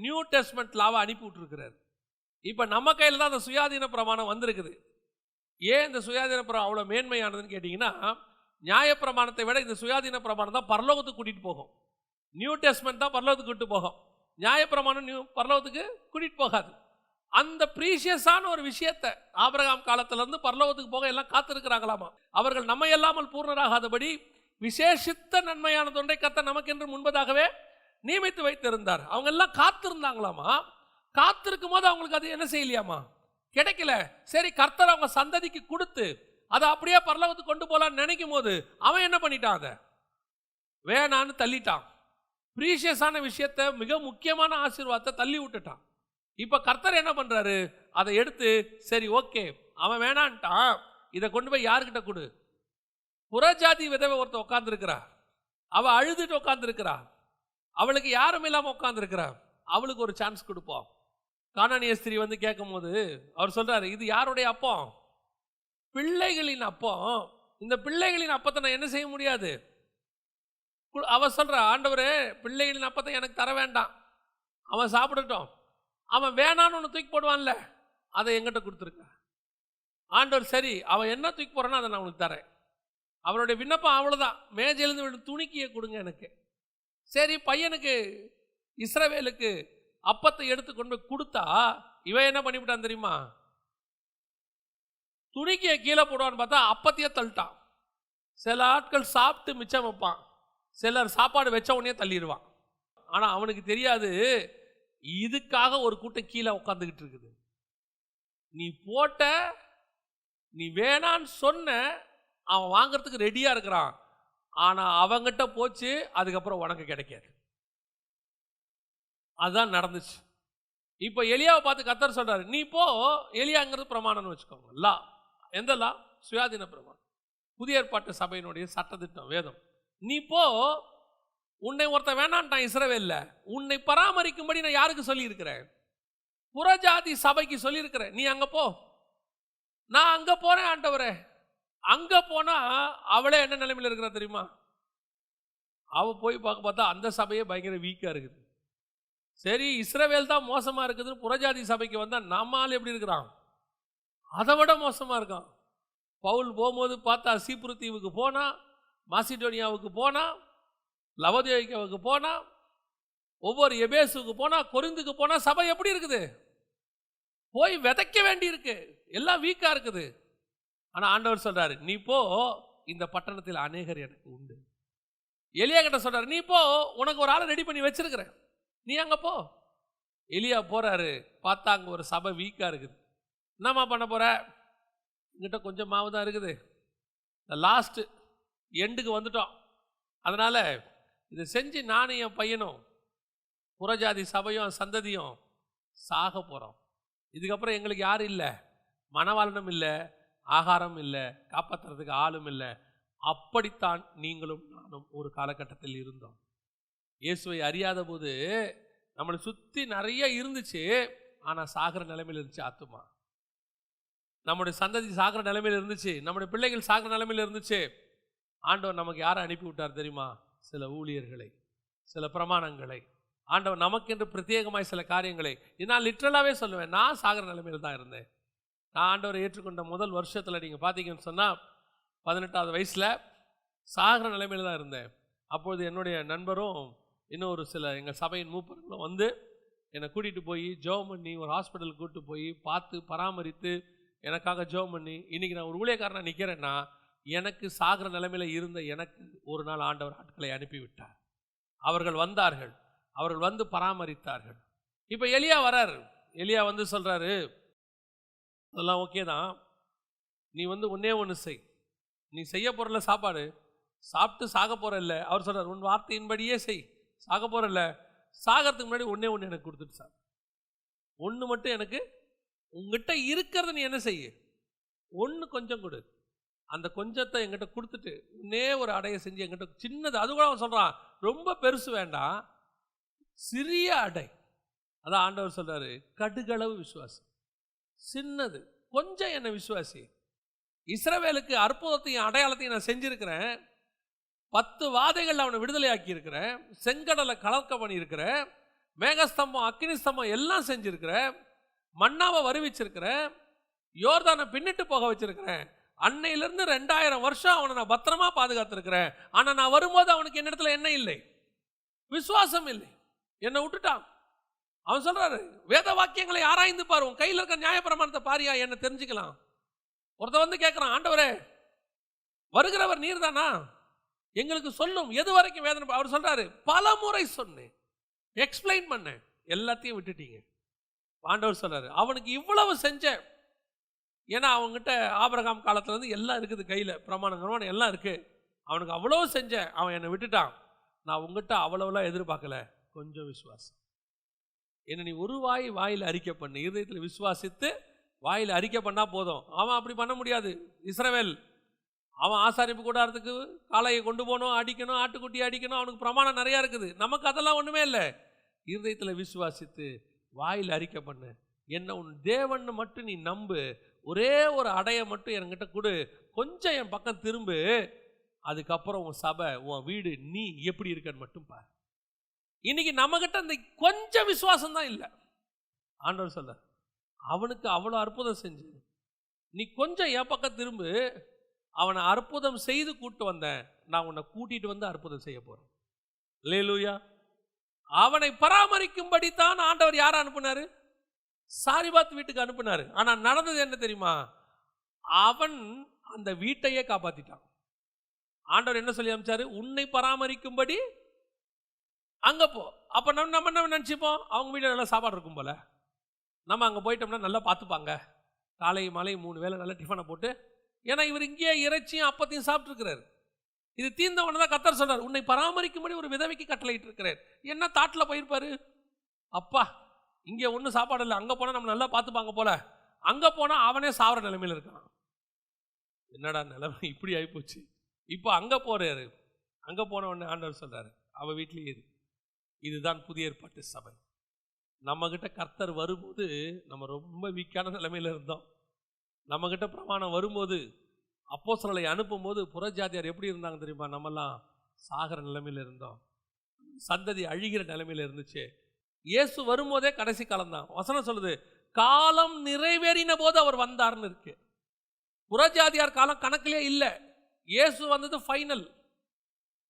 நியூ டெஸ்ட்மெண்ட் லாவை அனுப்பி விட்டுருக்கிறார். இப்போ நம்ம கையில் தான் அந்த சுயாதீன பிரமாணம் வந்திருக்குது. ஏன் இந்த சுயாதீன பிரமாணம் அவ்வளோ மேன்மையானதுன்னு கேட்டிங்கன்னா, நியாயப்பிரமாணத்தை விட இந்த சுயாதீன பிரமாணம் தான் பரலோகத்துக்கு கூட்டிகிட்டு போகும். நியூ டெஸ்ட்மெண்ட் தான் பரலோகத்துக்கு கூட்டிட்டு போகும். நியாயப்பிரமாணம் பரலோகத்துக்கு கூட்டிகிட்டு போகாது. அந்த ப்ரீஷியஸான ஒரு விஷயத்தை ஆபிரகாம் காலத்திலிருந்து பரலோகத்துக்கு போக எல்லாம் காத்திருக்கிறாங்களாமா. அவர்கள் நம்ம இல்லாமல் பூர்ணராகாதபடி விசேஷித்த நன்மையான தொண்டை கர்த்தர் நமக்கென்று முன்பதாகவே நியமித்து வைத்திருந்தார். அவங்க எல்லாம் காத்திருந்தாங்களாமா. காத்திருக்கும் போது அவங்களுக்கு அது என்ன செய்யலையாமா, கிடைக்கல. சரி, கர்த்தர் அவங்க சந்ததிக்கு கொடுத்து அதை அப்படியே பரலோகத்துக்கு கொண்டு போலான்னு நினைக்கும் போது அவன் என்ன பண்ணிட்டான், அதை வேணான்னு தள்ளிட்டான். ப்ரீஷியஸான விஷயத்தை, மிக முக்கியமான ஆசீர்வாதத்தை தள்ளி விட்டுட்டான். இப்ப கர்த்தர் என்ன பண்றாரு, அதை எடுத்து சரி ஓகே அவன் வேணான்ட்டான், இதை கொண்டு போய் யாருக்கிட்ட கொடு. புறஜாதி விதவை ஒருத்தர் உட்கார்ந்துருக்கிறா, அவ அழுதுட்டு உட்கார்ந்துருக்கிறா, அவளுக்கு யாரும் இல்லாம உட்கார்ந்துருக்கிறா, அவளுக்கு ஒரு சான்ஸ் கொடுப்போம். கானானிய ஸ்திரீ வந்து கேட்கும் போது அவர் சொல்றாரு, இது யாருடைய அப்பம், பிள்ளைகளின் அப்பம். இந்த பிள்ளைகளின் அப்பத்தை நான் என்ன செய்ய முடியாது. அவ சொல்ற, ஆண்டவரே பிள்ளைகளின் அப்பத்தை எனக்கு தர வேண்டாம், அவன் சாப்பிடட்டும், அவன் வேணான்னு ஒன்று தூக்கி போடுவான்ல, அதை எங்கிட்ட கொடுத்துருக்க. ஆண்டவர் சரி, அவன் என்ன தூக்கி போறானோ அதை நான் உனக்கு தரேன். அவனுடைய விண்ணப்பம் அவ்வளோதான், மேஜிலிருந்து விழுந்து துணிக்கிய கொடுங்க எனக்கு. சரி, பையனுக்கு இஸ்ரவேலுக்கு அப்பத்தை எடுத்து கொண்டு போய் கொடுத்தா இவன் என்ன பண்ணிவிட்டான் தெரியுமா, துணிக்கிய கீழே போடுவான்னு பார்த்தா அப்பத்தையே தள்ளிட்டான். சில ஆட்கள் சாப்பிட்டு மிச்சம் வைப்பான், சிலர் சாப்பாடு வச்ச உடனே தள்ளிடுவான். ஆனால் அவனுக்கு தெரியாது, இதுக்காக ஒரு கூட்டம் கீழே உட்காந்துக்கிட்டு இருக்குது. நீ போட்ட, நீ வேணான்னு சொன்ன, அவன் வாங்கிறதுக்கு ரெடியா இருக்கிறான். ஆனா அவங்கிட்ட போச்சு, அதுக்கப்புறம் உனக்கு கிடைக்காது. அதுதான் நடந்துச்சு. இப்போ எலியாவை பார்த்து கர்த்தர் சொல்றாரு, நீ போ. எலியாங்கிறது பிரமாணம்னு வச்சுக்கோங்க. லா, எந்த லா? சுயாதீன பிரமாணம், புதிய ஏற்பாட்டு சபையினுடைய சட்டத்திட்டம், வேதம். நீ போ, உன்னை ஒருத்தன் வேணான்ட்டான் இஸ்ரவேல்ல, உன்னை பராமரிக்கும்படி நான் யாருக்கு சொல்லி இருக்கிறேன், புறஜாதி சபைக்கு சொல்லி இருக்கிறேன். நீ அங்க போ. நான் அங்க போறேன் ஆண்டவரே. அங்க போனா அவளே என்ன நிலைமையில் இருக்கிறா தெரியுமா, அவ போய் பார்க்க பார்த்தா அந்த சபையே பயங்கர வீக்கா இருக்குது. சரி, இஸ்ரவேல் தான் மோசமா இருக்குதுன்னு புறஜாதி சபைக்கு வந்தா நம்ம ஆள் எப்படி இருக்கிறான், அதை விட மோசமா இருக்கான். பவுல் போகும்போது பார்த்தா சீப்புரு தீவுக்கு போனா, மாசிடோனியாவுக்கு போனா, லவோதிக்கேயாவுக்கு போனா, ஒவ்வொரு எபேசுக்கு போனா, கொரிந்துக்கு போனா, சபை எப்படி இருக்குது, போய் விதைக்க வேண்டி இருக்கு, எல்லாம் வீக்கா இருக்குது. ஆனா ஆண்டவர் சொல்றாரு, நீ போ, இந்த பட்டணத்தில் அநேகர் எனக்கு உண்டு. எலியா கிட்ட சொல்றாரு, நீ போ, உனக்கு ஒரு ஆளை ரெடி பண்ணி வச்சிருக்கிறேன், நீ அங்க போ. எலியா போறாரு, பார்த்தா அங்க ஒரு சபை வீக்கா இருக்குது. என்னம்மா பண்ண போற, என்கிட்ட கொஞ்சம் மாவு தான் இருக்குது, லாஸ்ட் எண்டுக்கு வந்துட்டோம், அதனால இதை செஞ்சு நானும் என் பையனும் புறஜாதி சபையும் சந்ததியும் சாக போறோம். இதுக்கப்புறம் எங்களுக்கு யாரும் இல்லை, மனவாளனும் இல்லை, ஆகாரம் இல்லை, காப்பாற்றுறதுக்கு ஆளும் இல்லை. அப்படித்தான் நீங்களும் நானும் ஒரு காலகட்டத்தில் இருந்தோம். இயேசுவை அறியாத போது நம்மளை சுற்றி நிறைய இருந்துச்சு, ஆனால் சாகிற நிலைமையில் இருந்துச்சு ஆத்துமா. நம்முடைய சந்ததி சாகிற நிலைமையில் இருந்துச்சு, நம்முடைய பிள்ளைகள் சாகிற நிலைமையில் இருந்துச்சு. ஆண்டவர் நமக்கு யாரை அனுப்பி விட்டார் தெரியுமா, சில ஊழியர்களை, சில பிரமாணங்களை. ஆண்டவர் நமக்கென்று பிரத்யேகமாய் சில காரியங்களை. நான் லிட்ரலாகவே சொல்லுவேன், நான் சாகிற நிலைமையில் தான் இருந்தேன். நான் ஆண்டவரை ஏற்றுக்கொண்ட முதல் வருஷத்தில் நீங்கள் பார்த்தீங்கன்னு சொன்னால் 18வது வயசில் சாகிற நிலைமையில் தான் இருந்தேன். அப்பொழுது என்னுடைய நண்பரும் இன்னும் ஒரு சில எங்கள் சபையின் மூப்பர்களும் வந்து என்னை கூட்டிகிட்டு போய் ஜெபம் பண்ணி, ஒரு ஹாஸ்பிட்டலுக்கு கூப்பிட்டு போய் பார்த்து பராமரித்து எனக்காக ஜெபம் பண்ணி, இன்றைக்கி நான் ஒரு ஊழியக்காரனாக நிற்கிறேன்னா, எனக்கு சாகிற நிலைமையில் இருந்த எனக்கு ஒரு நாள் ஆண்டவர் ஆட்களை அனுப்பிவிட்டார். அவர்கள் வந்தார்கள், அவர்கள் வந்து பராமரித்தார்கள். இப்போ எலியா வராரு. எலியா வந்து சொல்கிறாரு, அதெல்லாம் ஓகே தான், நீ வந்து ஒன்றே ஒன்று செய், நீ செய்ய போகிறல சாப்பாடு சாப்பிட்டு சாக போற இல்லை. அவர் சொல்றார், உன் வார்த்தையின்படியே செய், சாக போற இல்லை. சாகிறதுக்கு முன்னாடி ஒன்னே ஒன்று எனக்கு கொடுத்துட்டு சார், ஒன்று மட்டும் எனக்கு, உங்ககிட்ட இருக்கிறத நீ என்ன செய்ய, ஒன்று கொஞ்சம் கொடு. அந்த கொஞ்சத்தை எங்கிட்ட கொடுத்துட்டு ஒன்னே ஒரு அடையை செஞ்சு எங்கிட்ட, சின்னது, அது கூட அவன் சொல்றான், ரொம்ப பெருசு வேண்டாம், சிறிய அடை. அதான் ஆண்டவர் சொல்றாரு, கடுகளவு விசுவாசி, சின்னது, கொஞ்சம் என்ன விசுவாசி. இஸ்ரவேலுக்கு அற்புதத்தையும் அடையாளத்தையும் நான் செஞ்சிருக்கிறேன், 10 வாதைகள் அவனை விடுதலையாக்கி இருக்கிறேன், செங்கடலை கலக்க பண்ணியிருக்கிறேன், மேகஸ்தம்பம் அக்கினி ஸ்தம்பம் எல்லாம் செஞ்சிருக்கிறேன், மன்னாவை வருவிச்சிருக்கிறேன், யோர்தானை பின்னிட்டு போக வச்சிருக்கிறேன். அன்னையிலிருந்து 2000 வருஷம் அவனை நான் பத்திரமா பாதுகாத்திருக்கிறேன். ஆனா நான் வரும்போது அவனுக்கு என்னிடத்துல என்ன இல்லை, விசுவாசம் இல்லை, என்னை விட்டுட்டான். அவன் சொல்றாரு, வேத வாக்கியங்களை ஆராய்ந்து பாரு, உன் கையில் இருக்க நியாயப்பிரமாணத்தை பாரியா, என்ன தெரிஞ்சுக்கலாம். ஒருத்த வந்து கேட்கிறான், ஆண்டவரே வருகிறவர் நீர் தானா, எங்களுக்கு சொல்லும், எது வரைக்கும் வேதனை. அவர் சொல்றாரு, பல முறை சொன்னேன், எக்ஸ்பிளைன் பண்ணேன், எல்லாத்தையும் விட்டுட்டீங்க. ஆண்டவர் சொல்றாரு, அவனுக்கு இவ்வளவு செஞ்ச, ஏன்னா அவங்ககிட்ட ஆபிரகாம் காலத்துல இருந்து எல்லாம் இருக்குது, கையில பிரமாணம் எல்லாம் இருக்கு, அவனுக்கு அவ்வளவு செஞ்ச, அவன் என்னை விட்டுட்டான். நான் உங்ககிட்ட அவ்வளவுலாம் எதிர்பார்க்கல, கொஞ்சம் விசுவாசம். என்ன நீ ஒரு வாயில் அறிக்கை பண்ணு, இருதயத்தில் விசுவாசித்து வாயில் அறிக்கை பண்ணா போதும். அவன் அப்படி பண்ண முடியாது. இஸ்ரவேல் அவன் ஆசாரிப்பு கூடாரத்துக்கு காளையை கொண்டு போகணும், அடிக்கணும், ஆட்டுக்குட்டி அடிக்கணும், அவனுக்கு பிரமாணம் நிறையா இருக்குது. நமக்கு அதெல்லாம் ஒன்றுமே இல்லை. இருதயத்தில் விசுவாசித்து வாயில் அறிக்கை பண்ணு, என்ன உன் தேவன் மட்டும் நீ நம்பு, ஒரே ஒரு அடையை மட்டும் என்கிட்ட கொடு, கொஞ்சம் என் பக்கம் திரும்பு, அதுக்கப்புறம் உன் சபை, உன் வீடு, நீ எப்படி இருக்கன்னு மட்டும் பாரு. இன்னைக்கு நம்மகிட்ட இந்த கொஞ்சம் விசுவாசம் தான் இல்லை. ஆண்டவர் சொல்ல, அவனுக்கு அவ்வளோ அற்புதம் செஞ்சு நீ கொஞ்சம் என் பக்கம் திரும்பு, அவனை அற்புதம் செய்து கூட்டு வந்தேன், நான் உன்னை கூட்டிட்டு வந்து அற்புதம் செய்ய போறேன். அல்லேலூயா. அவனை பராமரிக்கும்படி தான் ஆண்டவர் யாரை அனுப்புனாரு, சாரிபாத் வீட்டுக்கு அனுப்புனாரு. ஆனா நடந்தது என்ன தெரியுமா, அவன் அந்த வீட்டையே காப்பாத்திட்டான். ஆண்டவர் என்ன சொல்லி அனுப்பிச்சாரு, உன்னை பராமரிக்கும்படி அங்க போ. அப்ப நம்ம என்ன நினைச்சுப்போம், அவங்க வீட்டில் நல்லா சாப்பாடு இருக்கும் போல, நம்ம அங்கே போயிட்டோம்னா நல்லா பார்த்துப்பாங்க, காலை மாலை 3 வேளை நல்லா டிஃபனை போட்டு. ஏன்னா இவர் இங்கேயே இறைச்சியும் அப்பத்தையும் சாப்பிட்டுருக்கிறார். இது தீர்ந்தவன தான் கர்த்தர் சொல்றார், உன்னை பராமரிக்கும்படி ஒரு விதவைக்கு கட்டளையிட்டு இருக்கிறார். என்ன தாட்டில் போயிருப்பாரு, அப்பா இங்கே ஒன்றும் சாப்பாடு இல்லை, அங்கே போனால் நம்ம நல்லா பார்த்துப்பாங்க போல, அங்கே போனால் அவனே சாவர நிலைமையில் இருக்கான். என்னடா நிலைமை இப்படி ஆகிப்போச்சு. இப்போ அங்கே போறாரு, அங்கே போன உடனே ஆண்டவர் சொல்றாரு, அவ வீட்லேயே இரு. இதுதான் புதிய ஏற்பாட்டு சபை. நம்மகிட்ட கர்த்தர் வரும்போது நம்ம ரொம்ப வீக்கான நிலைமையில் இருந்தோம். நம்மகிட்ட பிரமாணம் வரும்போது, அப்போஸ்தலரை அனுப்பும்போது புறஜாதியார் எப்படி இருந்தாங்க தெரியுமா, நம்மெல்லாம் சாகிற நிலைமையில் இருந்தோம், சந்ததி அழிகிற நிலைமையில் இருந்துச்சு. இயேசு வரும்போதே கடைசி காலம் தான். வசனம் சொல்லுது, காலம் நிறைவேறின போது அவர் வந்தார்னு இருக்கு. புறஜாதியார் காலம் கணக்கிலே இல்லை, இயேசு வந்தது ஃபைனல்.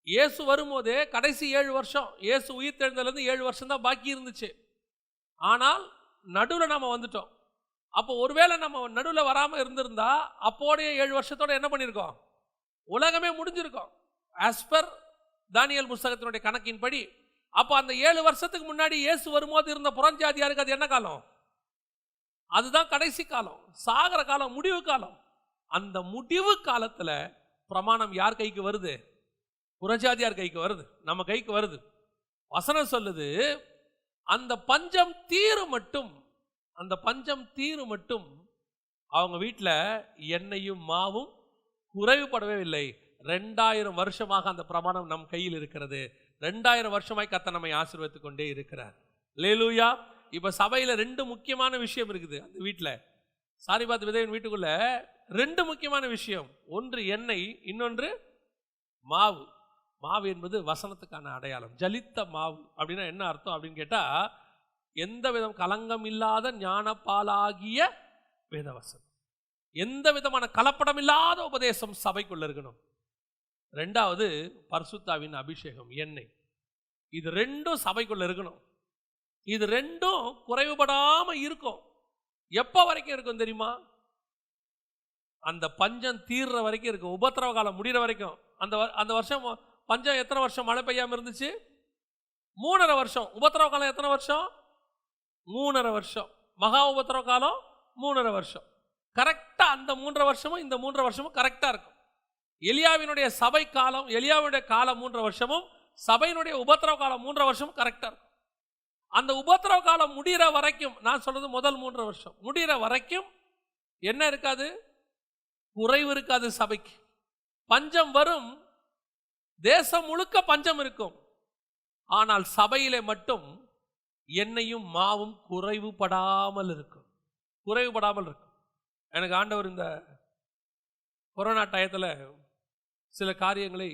இயேசு வரும்போதே கடைசி 7 வருஷம், இயேசு உயிர் தெழுந்ததுலேருந்து 7 வருஷம் தான் பாக்கி இருந்துச்சு. ஆனால் நடுவில் நம்ம வந்துட்டோம். அப்போ ஒருவேளை நம்ம நடுவில் வராமல் இருந்திருந்தா அப்போடைய 7 வருஷத்தோட என்ன பண்ணியிருக்கோம், உலகமே முடிஞ்சிருக்கோம் ஆஸ் பர் தானியேல் புஸ்தகத்தினுடைய கணக்கின்படி. அப்போ அந்த 7 வருஷத்துக்கு முன்னாடி இயேசு வரும்போது இருந்த புறஞ்சாதியாருக்கு அது என்ன காலம், அதுதான் கடைசி காலம், சாகர காலம், முடிவு காலம். அந்த முடிவு காலத்தில் பிரமாணம் யார் கைக்கு வருது, புறஜாதியார் கைக்கு வருது, நம்ம கைக்கு வருது. வசனம் சொல்லுது, அந்த பஞ்சம் தீரு மட்டும், அந்த பஞ்சம் தீரு மட்டும் அவங்க வீட்டில் எண்ணெயும் மாவும் குறைவுபடவே இல்லை. 2000 வருஷமாக அந்த பிரமாணம் நம் கையில் இருக்கிறது. 2000 வருஷமாய் கர்த்தர் நம்மை ஆசீர்வதித்துக் கொண்டே இருக்கிறார். அல்லேலூயா. இப்போ சபையில் 2 முக்கியமான விஷயம் இருக்குது. அந்த வீட்டில் சாரிபாத் விதவின் வீட்டுக்குள்ள 2 முக்கியமான விஷயம், ஒன்று எண்ணெய், இன்னொன்று மாவு. மாவு என்பது வசனத்துக்கான அடையாளம். ஜலித்த மாவு அப்படின்னா என்ன அர்த்தம் அப்படின்னு கேட்டால், எந்த விதம் கலங்கம் இல்லாத ஞானப்பாலாகிய வேதவசனம், எந்த விதமான கலப்படம் இல்லாத உபதேசம் சபைக்குள்ள இருக்கணும். 2வது பரிசுத்தாவின் அபிஷேகம், எண்ணெய். இது 2ம் சபைக்குள்ள இருக்கணும். இது 2ம் குறைவுபடாம இருக்கும். எப்போ வரைக்கும் இருக்கும் தெரியுமா, அந்த பஞ்சம் தீர்ற வரைக்கும் இருக்கும், உபத்திரவ காலம் முடிகிற வரைக்கும். அந்த வருஷம் பஞ்சம் எத்தனை வருஷம் மழை பெய்யாமல் இருந்துச்சு, 3.5 வருஷம். உபத்திரவ காலம் எத்தனை வருஷம், 3.5 வருஷம். மகா உபத்திரவ காலம் 3.5 வருஷம். கரெக்டாக அந்த 3.5 வருஷமும் இந்த 3.5 வருஷமும் கரெக்டாக இருக்கும். எலியாவினுடைய சபை காலம், எலியாவினுடைய காலம் 3 வருஷமும் சபையினுடைய உபத்திரவ காலம் 3 வருஷமும் கரெக்டா இருக்கும். அந்த உபத்திரவ காலம் முடிகிற வரைக்கும், நான் சொல்றது முதல் 3 வருஷம் முடிகிற வரைக்கும் என்ன இருக்காது? குறைவு இருக்காது. சபைக்கு பஞ்சம் வரும், தேசம் முழுக்க பஞ்சம் இருக்கும். ஆனால் சபையிலே மட்டும் எண்ணெயும் மாவும் குறைவுபடாமல் இருக்கும். குறைவுபடாமல் இருக்கும். எனக்கு ஆண்டவர் இந்த கொரோனா டயத்தில் சில காரியங்களை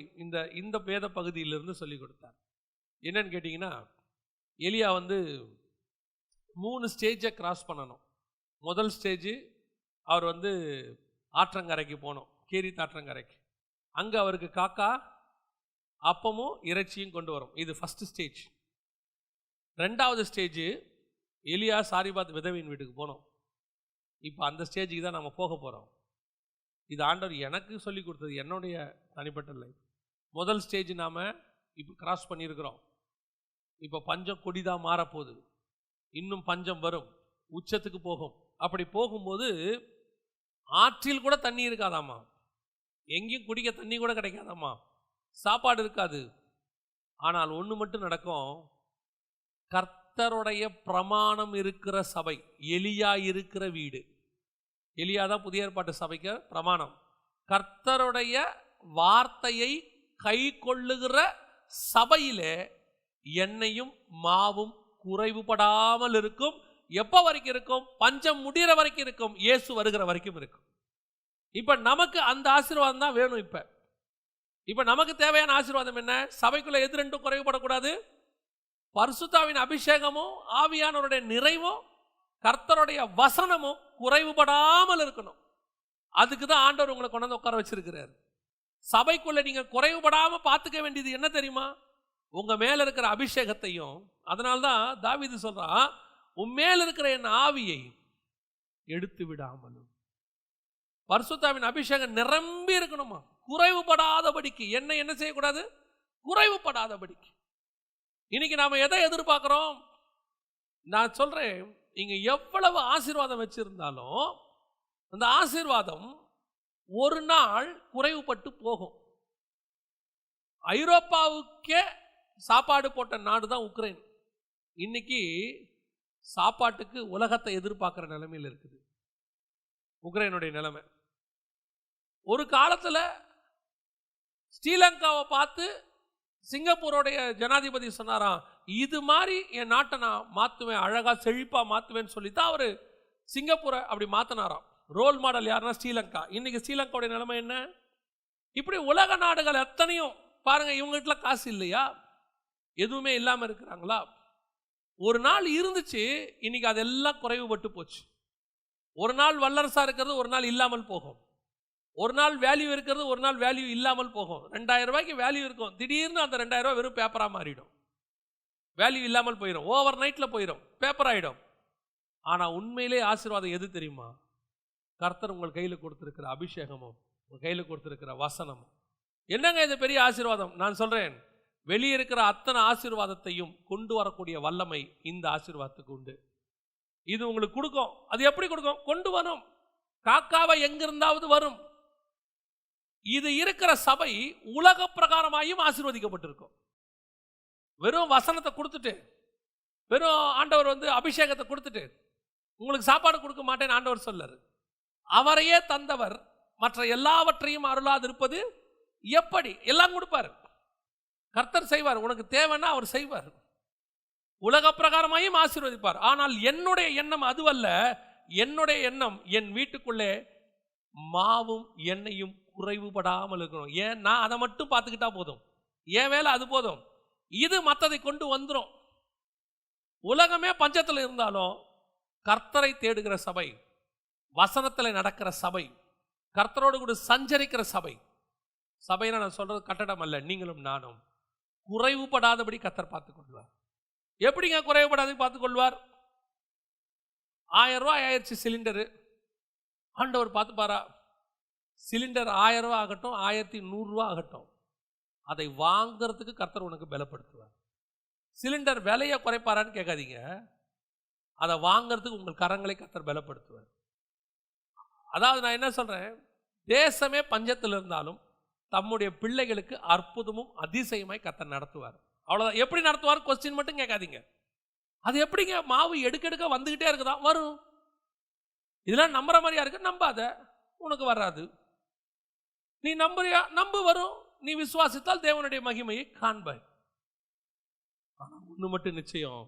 இந்த வேத பகுதியிலிருந்து சொல்லி கொடுத்தார். என்னன்னு கேட்டிங்கன்னா, எலியா 3 ஸ்டேஜை கிராஸ் பண்ணணும். முதல் ஸ்டேஜ் அவர் ஆற்றங்கரைக்கு போனோம், கேரித் ஆற்றங்கரைக்கு. அங்கே அவருக்கு காக்கா அப்பமும் இறைச்சியும் கொண்டு வரும். இது ஃபர்ஸ்ட் ஸ்டேஜ். 2வது ஸ்டேஜ் எலியா சாரிபாத் விதவையின் வீட்டுக்கு போனோம். இப்போ அந்த ஸ்டேஜுக்கு தான் நம்ம போக போகிறோம். இது ஆண்டவர் எனக்கு சொல்லி கொடுத்தது, என்னுடைய தனிப்பட்ட லைஃப். முதல் ஸ்டேஜ் நாம் இப்போ கிராஸ் பண்ணியிருக்கிறோம். இப்போ பஞ்சம் கொடிதான் மாறப்போகுது. இன்னும் பஞ்சம் வரும், உச்சத்துக்கு போகும். அப்படி போகும்போது ஆற்றில் கூட தண்ணி இருக்காதாம்மா, எங்கேயும் குடிக்க தண்ணி கூட கிடைக்காதாம்மா, சாப்பாடு இருக்காது. ஆனால் ஒன்று மட்டும் நடக்கும், கர்த்தருடைய பிரமாணம் இருக்கிற சபை, எலியா இருக்கிற வீடு. எலியா தான் புதிய ஏற்பாட்டு சபைக்கு பிரமாணம். கர்த்தருடைய வார்த்தையை கை கொள்ளுகிற சபையிலே எண்ணெயும் மாவும் குறைவுபடாமல் இருக்கும். எப்போ வரைக்கும் இருக்கும்? பஞ்சம் முடிகிற வரைக்கும் இருக்கும், இயேசு வருகிற வரைக்கும் இருக்கும். இப்ப நமக்கு அந்த ஆசீர்வாதம் தான் வேணும். இப்ப நமக்கு தேவையான ஆசீர்வாதம் என்ன? சபைக்குள்ள எது ரெண்டும் குறைவுபடக்கூடாது? பரிசுத்தாவின் அபிஷேகமும் ஆவியானவருடைய நிறைவும் கர்த்தருடைய வசனமும் குறைவுபடாமல் இருக்கணும். அதுக்கு தான் ஆண்டவர் உங்களை கொண்டு உட்கார வச்சிருக்கிறார். சபைக்குள்ள நீங்க குறைவுபடாம பார்த்துக்க வேண்டியது என்ன தெரியுமா? உங்க மேல இருக்கிற அபிஷேகத்தையும். அதனால்தான் தாவீது சொல்றான், உன் மேல இருக்கிற என் ஆவியை எடுத்து விடாமலும். பரிசுத்தாவின் அபிஷேகம் நிரம்பி இருக்கணுமா, குறைவுபடாதபடிக்கு. என்ன செய்யக்கூடாது? குறைவுபடாதபடிக்கு. இன்னைக்கு நாம எதை எதிர்பார்க்கிறோம்? நான் சொல்றேன், நீங்க எவ்வளவு ஆசீர்வாதம் வச்சிருந்தாலும் அந்த ஆசீர்வாதம் ஒரு நாள் குறைவுபட்டு போகும். ஐரோப்பாவுக்கே சாப்பாடு போட்ட நாடு தான் உக்ரைன். இன்னைக்கு சாப்பாட்டுக்கு உலகத்தை எதிர்பார்க்கிற நிலைமையில் இருக்குது உக்ரைனுடைய நிலைமை. ஒரு காலத்துல ஸ்ரீலங்காவை பார்த்து சிங்கப்பூருடைய ஜனாதிபதி சொன்னாராம், இது மாதிரி என் நாட்டை நான் மாற்றுவேன், அழகா செழிப்பா மாற்றுவேன்னு சொல்லித்தான் அவர் சிங்கப்பூரை அப்படி மாற்றினாராம். ரோல் மாடல் யாருன்னா ஸ்ரீலங்கா. இன்னைக்கு ஸ்ரீலங்காவுடைய நிலைமை என்ன? இப்படி உலக நாடுகள் எத்தனையும் பாருங்க, இவங்ககிட்ட காசு இல்லையா? எதுவுமே இல்லாமல் இருக்கிறாங்களா? ஒரு நாள் இருந்துச்சு, இன்னைக்கு அதெல்லாம் குறைவுபட்டு போச்சு. ஒரு நாள் வல்லரசா இருக்கிறது ஒரு நாள் இல்லாமல் போகும். ஒரு நாள் வேல்யூ இருக்கிறது ஒரு நாள் வேல்யூ இல்லாமல் போகும். 2000 ரூபாய்க்கு வேல்யூ இருக்கும், திடீர்னு அந்த 2000 ரூபாய் வெறும் பேப்பரா மாறிடும், வேல்யூ இல்லாமல் போயிடும், ஓவர் நைட்ல போயிடும், பேப்பர் ஆயிடும். ஆனா உண்மையிலே ஆசீர்வாதம் எது தெரியுமா? கர்த்தர் உங்கள் கையில கொடுத்திருக்கிற அபிஷேகமும் உங்கள் கையில கொடுத்திருக்கிற வசனமும். என்னங்க இது பெரிய ஆசீர்வாதம்? நான் சொல்றேன், வெளியே இருக்கிற அத்தனை ஆசீர்வாதத்தையும் கொண்டு வரக்கூடிய வல்லமை இந்த ஆசீர்வாதத்துக்கு உண்டு. இது உங்களுக்கு கொடுக்கும். அது எப்படி கொடுக்கும்? கொண்டு வரும். காக்காவை எங்கிருந்தாவது வரும். இது இருக்கிற சபை உலக பிரகாரமாயும் ஆசீர்வதிக்கப்பட்டிருக்கும். வெறும் வசனத்தை கொடுத்துட்டு, வெறும் ஆண்டவர் அபிஷேகத்தை கொடுத்துட்டு உங்களுக்கு சாப்பாடு கொடுக்க மாட்டேன்னு ஆண்டவர் சொல்லாரு. அவரையே தந்தவர் மற்ற எல்லாவற்றையும் அருளாதிருப்பது எப்படி? எல்லாம் கொடுப்பார், கர்த்தர் செய்வார். உனக்கு தேவைன்னா அவர் செய்வார். உலக பிரகாரமாயும் ஆசீர்வதிப்பார். ஆனால் என்னுடைய எண்ணம் அதுவல்ல. என்னுடைய எண்ணம் என் வீட்டுக்குள்ளே மாவும் எண்ணெயும் குறைவுபடாமல் இருக்கணும். ஏன்? நான் அதை மட்டும் பார்த்துக்கிட்டா போதும், என் வேலை அது போதும். இது மற்றதை கொண்டு வந்துடும். உலகமே பஞ்சத்தில் இருந்தாலும் கர்த்தரை தேடுகிற சபை, வசனத்தில் நடக்கிற சபை, கர்த்தரோடு கூட சஞ்சரிக்கிற சபை. சபையில நான் சொல்றது கட்டடம் அல்ல, நீங்களும் நானும் குறைவுபடாதபடி கர்த்தர் பார்த்துக் கொள்வார். எப்படிங்க குறைவுபடாத பார்த்துக் கொள்வார்? 1000 ரூபாய் ஆயிடுச்சு சிலிண்டரு, ஆண்டவர் பார்த்துப்பாரா? சிலிண்டர் 1000 ரூபாய் ஆகட்டும், 1100 ரூபாய் ஆகட்டும், அதை வாங்கிறதுக்கு கர்த்தர் உனக்கு பலப்படுத்துவார். சிலிண்டர் விலையை குறைப்பாரான்னு கேட்காதீங்க, அதை வாங்கிறதுக்கு உங்கள் கரங்களை கர்த்தர் பலப்படுத்துவார். அதாவது நான் என்ன சொல்றேன், தேசமே பஞ்சத்தில் இருந்தாலும் தம்முடைய பிள்ளைகளுக்கு அற்புதமும் அதிசயமாய் கர்த்தர் நடத்துவார். அவ்வளவுதான். எப்படி நடத்துவார் கொஸ்டின் மட்டும் கேட்காதீங்க. அது எப்படிங்க மாவு எடுக்க வந்துகிட்டே இருக்குதா? வரும். இதெல்லாம் நம்புற மாதிரியா இருக்கு? நம்பாத, உனக்கு வராது. நீ நம்புறியா? நம்பு, வரும். நீ விசுவாசித்தால் தேவனுடைய மகிமையை காண்பாய். ஒண்ணு மட்டும் நிச்சயம்,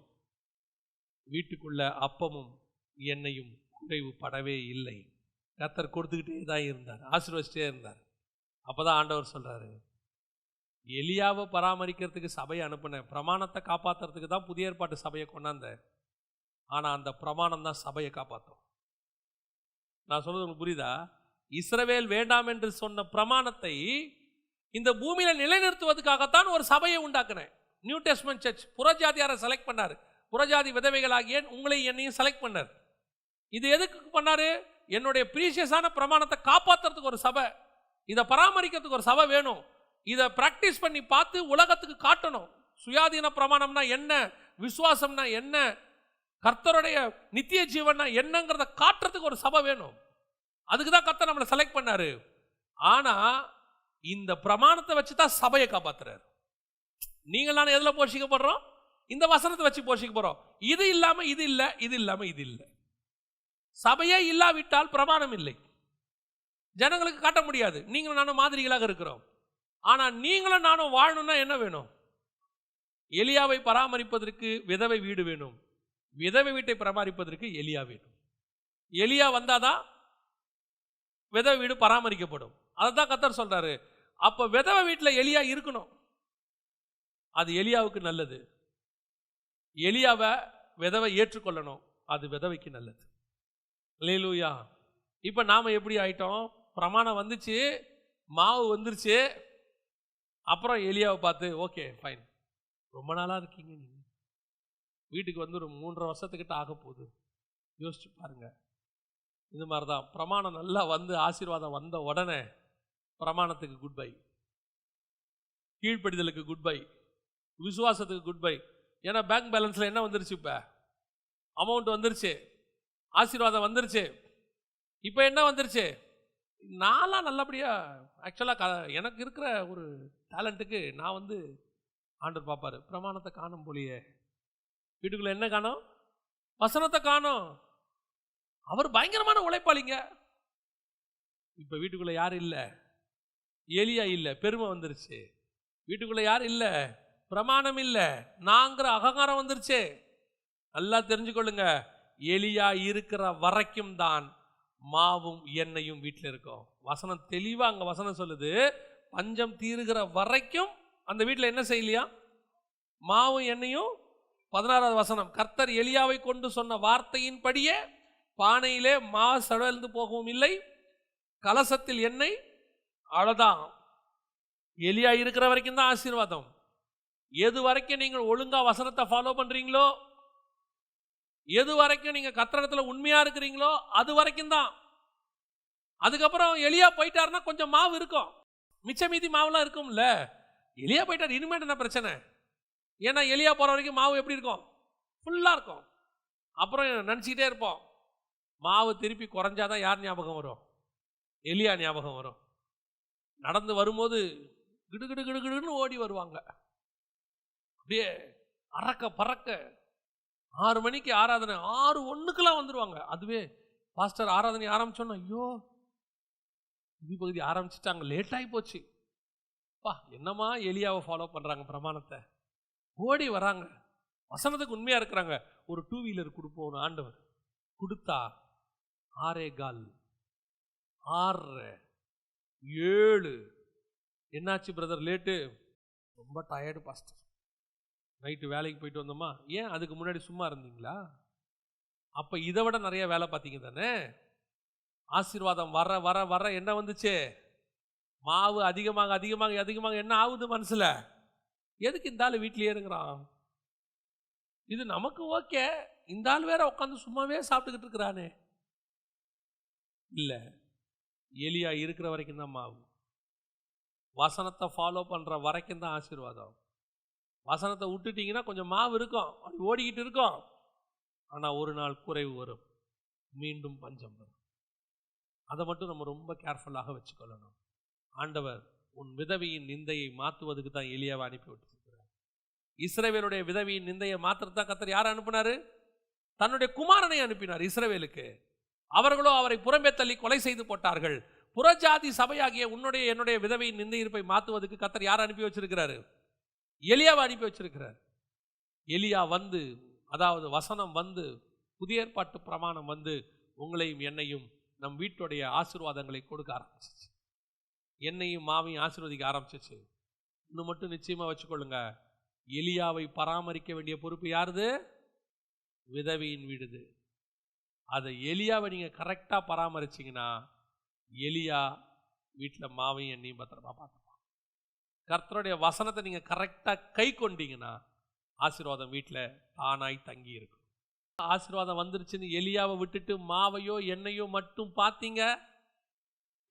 வீட்டுக்குள்ள அப்பமும் எண்ணெயும் குறைவு படவே இல்லை. கர்த்தர் கொடுத்துக்கிட்டே தான் இருந்தார், ஆசீர்வதிச்சிட்டே இருந்தார். அப்பதான் ஆண்டவர் சொல்றாரு, எலியாவை பராமரிக்கிறதுக்கு சபையை அனுப்புனேன், பிரமாணத்தை காப்பாத்துறதுக்கு தான் புதிய ஏற்பாட்டு சபையை கொண்டாந்த. ஆனா அந்த பிரமாணம் தான் சபையை காப்பாற்றும். நான் சொல்றது உங்களுக்கு புரியுதா? இஸ்ரவேல் வேண்டாம் என்று சொன்ன பிரமாணத்தை இந்த பூமியில நிலைநிறுத்துவதற்காகத்தான் ஒரு சபையை உண்டாக்குனேன். New testament church. புறஜாதியாரை செலக்ட் பண்ணாரு. புறஜாதி விதவைகளாகிய உங்களையும் என்னையும் செலக்ட் பண்ணார். இது எதுக்கு பண்ணாரு? என்னுடைய பிரீஷியஸான பிரமாணத்தை காப்பாற்றுறதுக்கு ஒரு சபை, இதை பராமரிக்கிறதுக்கு ஒரு சபை வேணும். இதை பிராக்டிஸ் பண்ணி பார்த்து உலகத்துக்கு காட்டணும். சுயாதீன பிரமாணம்னா என்ன, விசுவாசம்னா என்ன, கர்த்தருடைய நித்திய ஜீவன்னா என்னங்கிறத காட்டுறதுக்கு ஒரு சபை வேணும். அதுக்கு தான் கர்த்தர் நம்மளை செலக்ட் பண்ணாரு. ஆனா இந்த பிரமாணத்தை வச்சு தான் சபையை காப்பாத்துறாரு. நீங்கள் நான் எதுல போஷிக்கப்படுறோம்? இந்த வசனத்தை வச்சு போஷிக்கப்படுறோம். இது இல்லாம இது இல்லை, இது இல்லாம இது இல்லை. சபையே இல்லாவிட்டால் பிரமாணம் இல்லை, ஜனங்களுக்கு காட்ட முடியாது. நீங்களும் நானும் மாதிரிகளாக இருக்கிறோம். ஆனா நீங்களும் நானும் வாழணும்னா என்ன வேணும்? எலியாவை பராமரிப்பதற்கு விதவை வீடு வேணும், விதவை வீட்டை பராமரிப்பதற்கு எலியா வேணும். எலியா வந்தாதான் விதவை வீடு பராமரிக்கப்படும். அதைத்தான் கர்த்தர் சொல்றாரு. அப்ப விதவை வீட்டில் எலியா இருக்கணும். அது எலியாவுக்கு நல்லது. எலியாவை விதவை ஏற்றுக்கொள்ளணும், அது விதவைக்கு நல்லது. அல்லேலூயா. இப்ப நாம எப்படி ஆயிட்டோம்? பிரமாணம் வந்துச்சு, மாவு வந்துருச்சு, அப்புறம் எலியாவை பார்த்து ஓகே ஃபைன், ரொம்ப நாளா இருக்கீங்க, நீங்க வீட்டுக்கு வந்து ஒரு 3.5 வருஷத்துக்கிட்ட ஆக போகுது, யோசிச்சு பாருங்க. இது மாதிரிதான் பிரமாணம் நல்லா வந்து ஆசீர்வாதம் வந்த உடனே பிரமாணத்துக்கு குட் பை, கீழ்ப்படிதலுக்கு குட் பை, விசுவாசத்துக்கு குட் பை. ஏன்னா பேங்க் பேலன்ஸ்ல என்ன வந்துருச்சு? இப்ப அமௌண்ட் வந்துருச்சு, ஆசீர்வாதம் வந்துருச்சு. இப்ப என்ன வந்துருச்சு? நான்லாம் நல்லபடியா ஆக்சுவலா எனக்கு இருக்கிற ஒரு டேலண்ட்டுக்கு நான் வந்து ஆண்டவர் பார்ப்பாரு, பிரமாணத்தை காணும் போலியே, வீட்டுக்குள்ள என்ன காணும்? வசனத்தை காணும். அவர் பயங்கரமான உழைப்பாளிங்க. இப்ப வீட்டுக்குள்ள யாரும் இல்ல, எலியா இல்ல, பெருமை வந்துருச்சு. வீட்டுக்குள்ள யாரும் இல்ல, பிரமாணம் இல்ல, நாங்கிற அகங்காரம் வந்துருச்சு. நல்லா தெரிஞ்சுக்கொள்ளுங்க, எலியா இருக்கிற வரைக்கும் தான் மாவும் எண்ணெயும் வீட்டில் இருக்கும். வசனம் தெளிவா அங்க வசனம் சொல்லுது, பஞ்சம் தீருகிற வரைக்கும் அந்த வீட்டில் என்ன செய்யலையா? மாவும் எண்ணெயும். 16வது வசனம், கர்த்தர் எலியாவை கொண்டு சொன்ன வார்த்தையின்படியே பானையிலே மா சடழ்ந்து போகவும் இல்லை, கலசத்தில் எண்ணெய். அவ்வளவுதான். எலியா இருக்கிற வரைக்கும் தான் ஆசீர்வாதம். எது வரைக்கும் நீங்கள் ஒழுங்கா வசனத்தை ஃபாலோ பண்றீங்களோ, எது வரைக்கும் நீங்க கர்த்தரிடத்துல உண்மையா இருக்கிறீங்களோ அது வரைக்கும் தான். அதுக்கப்புறம் எலியா போயிட்டாருன்னா கொஞ்சம் மாவு இருக்கும், மிச்ச மீதி மாவுலாம் இருக்கும்ல. எலியா போயிட்டார், இனிமேல் என்ன பிரச்சனை? ஏன்னா எலியா போற வரைக்கும் மாவு எப்படி இருக்கும்? ஃபுல்லா இருக்கும். அப்புறம் நினைச்சுக்கிட்டே இருப்போம். மாவு திருப்பி குறைஞ்சாதான் யார் ஞாபகம் வரும்? எலியா ஞாபகம் வரும். நடந்து வரும்போது கிடுகிடு கிடுகிடுன்னு ஓடி வருவாங்க, அப்படியே அறக்க பறக்க. 6 மணிக்கு ஆராதனை, 6:01 வந்துருவாங்க. அதுவே பாஸ்டர் ஆராதனை ஆரம்பிச்சோன்னா, ஐயோ இது பகுதி ஆரம்பிச்சுட்டாங்க, லேட் ஆகி போச்சு. பா என்னமா எலியாவை ஃபாலோ பண்றாங்க, பிரமாணத்தை ஓடி வராங்க, வசனத்துக்கு உண்மையா இருக்கிறாங்க. ஒரு 2 வீலர் கொடுப்போம் ஆண்டவர் கொடுத்தா 6:15 6:30 7. என்னாச்சு பிரதர் லேட்டு? ரொம்ப டயர்டு பாஸ்டர், நைட்டு வேலைக்கு போயிட்டு வந்தோமா. ஏன் அதுக்கு முன்னாடி சும்மா இருந்தீங்களா? அப்ப இதை விட நிறைய வேலை பார்த்தீங்க தானே. ஆசீர்வாதம் வர வர வர என்ன வந்துச்சு? மாவு அதிகமாக அதிகமாக அதிகமாக என்ன ஆகுது மனசுல? எதுக்கு இந்த ஆள் வீட்டிலேயே இருக்கிறான்? இது நமக்கு ஓகே, இந்த ஆள் வேற உட்காந்து சும்மாவே சாப்பிட்டுக்கிட்டு இருக்கிறானே. இல்ல, எலியா இருக்கிற வரைக்கும் தான் மாவு. வசனத்தை ஃபாலோ பண்ற வரைக்கும் தான் ஆசீர்வாதம். வசனத்தை விட்டுட்டீங்கன்னா கொஞ்சம் மாவு இருக்கும், அது ஓடிக்கிட்டு இருக்கும். ஆனா ஒரு நாள் குறைவு வரும், மீண்டும் பஞ்சம் வரும். அதை மட்டும் நம்ம ரொம்ப கேர்ஃபுல்லாக வச்சுக்கொள்ளணும். ஆண்டவர் உன் விதவையின் நிந்தையை மாற்றுவதுக்கு தான் எலியாவை அனுப்பி விட்டுருக்கிறார். இஸ்ரவேலுடைய விதவையின் நிந்தையை மாத்திரத்தான் கர்த்தர் யாரை அனுப்பினாரு? தன்னுடைய குமாரனை அனுப்பினார் இஸ்ரவேலுக்கு. அவர்களோ அவரை புறம்பே தள்ளி கொலை செய்து போட்டார்கள். புறஜாதி சபையாகிய உன்னுடைய என்னுடைய விதவையின் நிந்தை இருப்பை மாற்றுவதற்கு கர்த்தர் யாரை அனுப்பி வச்சிருக்கிறாரு? எலியாவை அனுப்பி வச்சிருக்கிறார். எலியா வந்து, அதாவது வசனம் வந்து, புதிய ஏற்பாட்டு பிரமாணம் வந்து உங்களையும் என்னையும் நம் வீட்டுடைய ஆசீர்வாதங்களை கொடுக்க ஆரம்பிச்சிச்சு. என்னையும் மாவையும் ஆசீர்வதிக்க ஆரம்பிச்சிச்சு. இன்னும் மட்டும் நிச்சயமா வச்சுக்கொள்ளுங்க, எலியாவை பராமரிக்க வேண்டிய பொறுப்பு யாருது? விதவியின் வீடுது. அதை எலியாவை நீங்க கரெக்டா பராமரிச்சிங்கன்னா எலியா வீட்டில் மாவையும் எண்ணையும் பத்திரமா பார்த்துப்பான். கர்த்தருடைய வசனத்தை நீங்க கரெக்டா கை கொண்டீங்கன்னா ஆசீர்வாதம் வீட்டில் தானாய் தங்கி இருக்கும். ஆசீர்வாதம் வந்துருச்சுன்னு எலியாவை விட்டுட்டு மாவையோ எண்ணெயோ மட்டும் பார்த்தீங்க,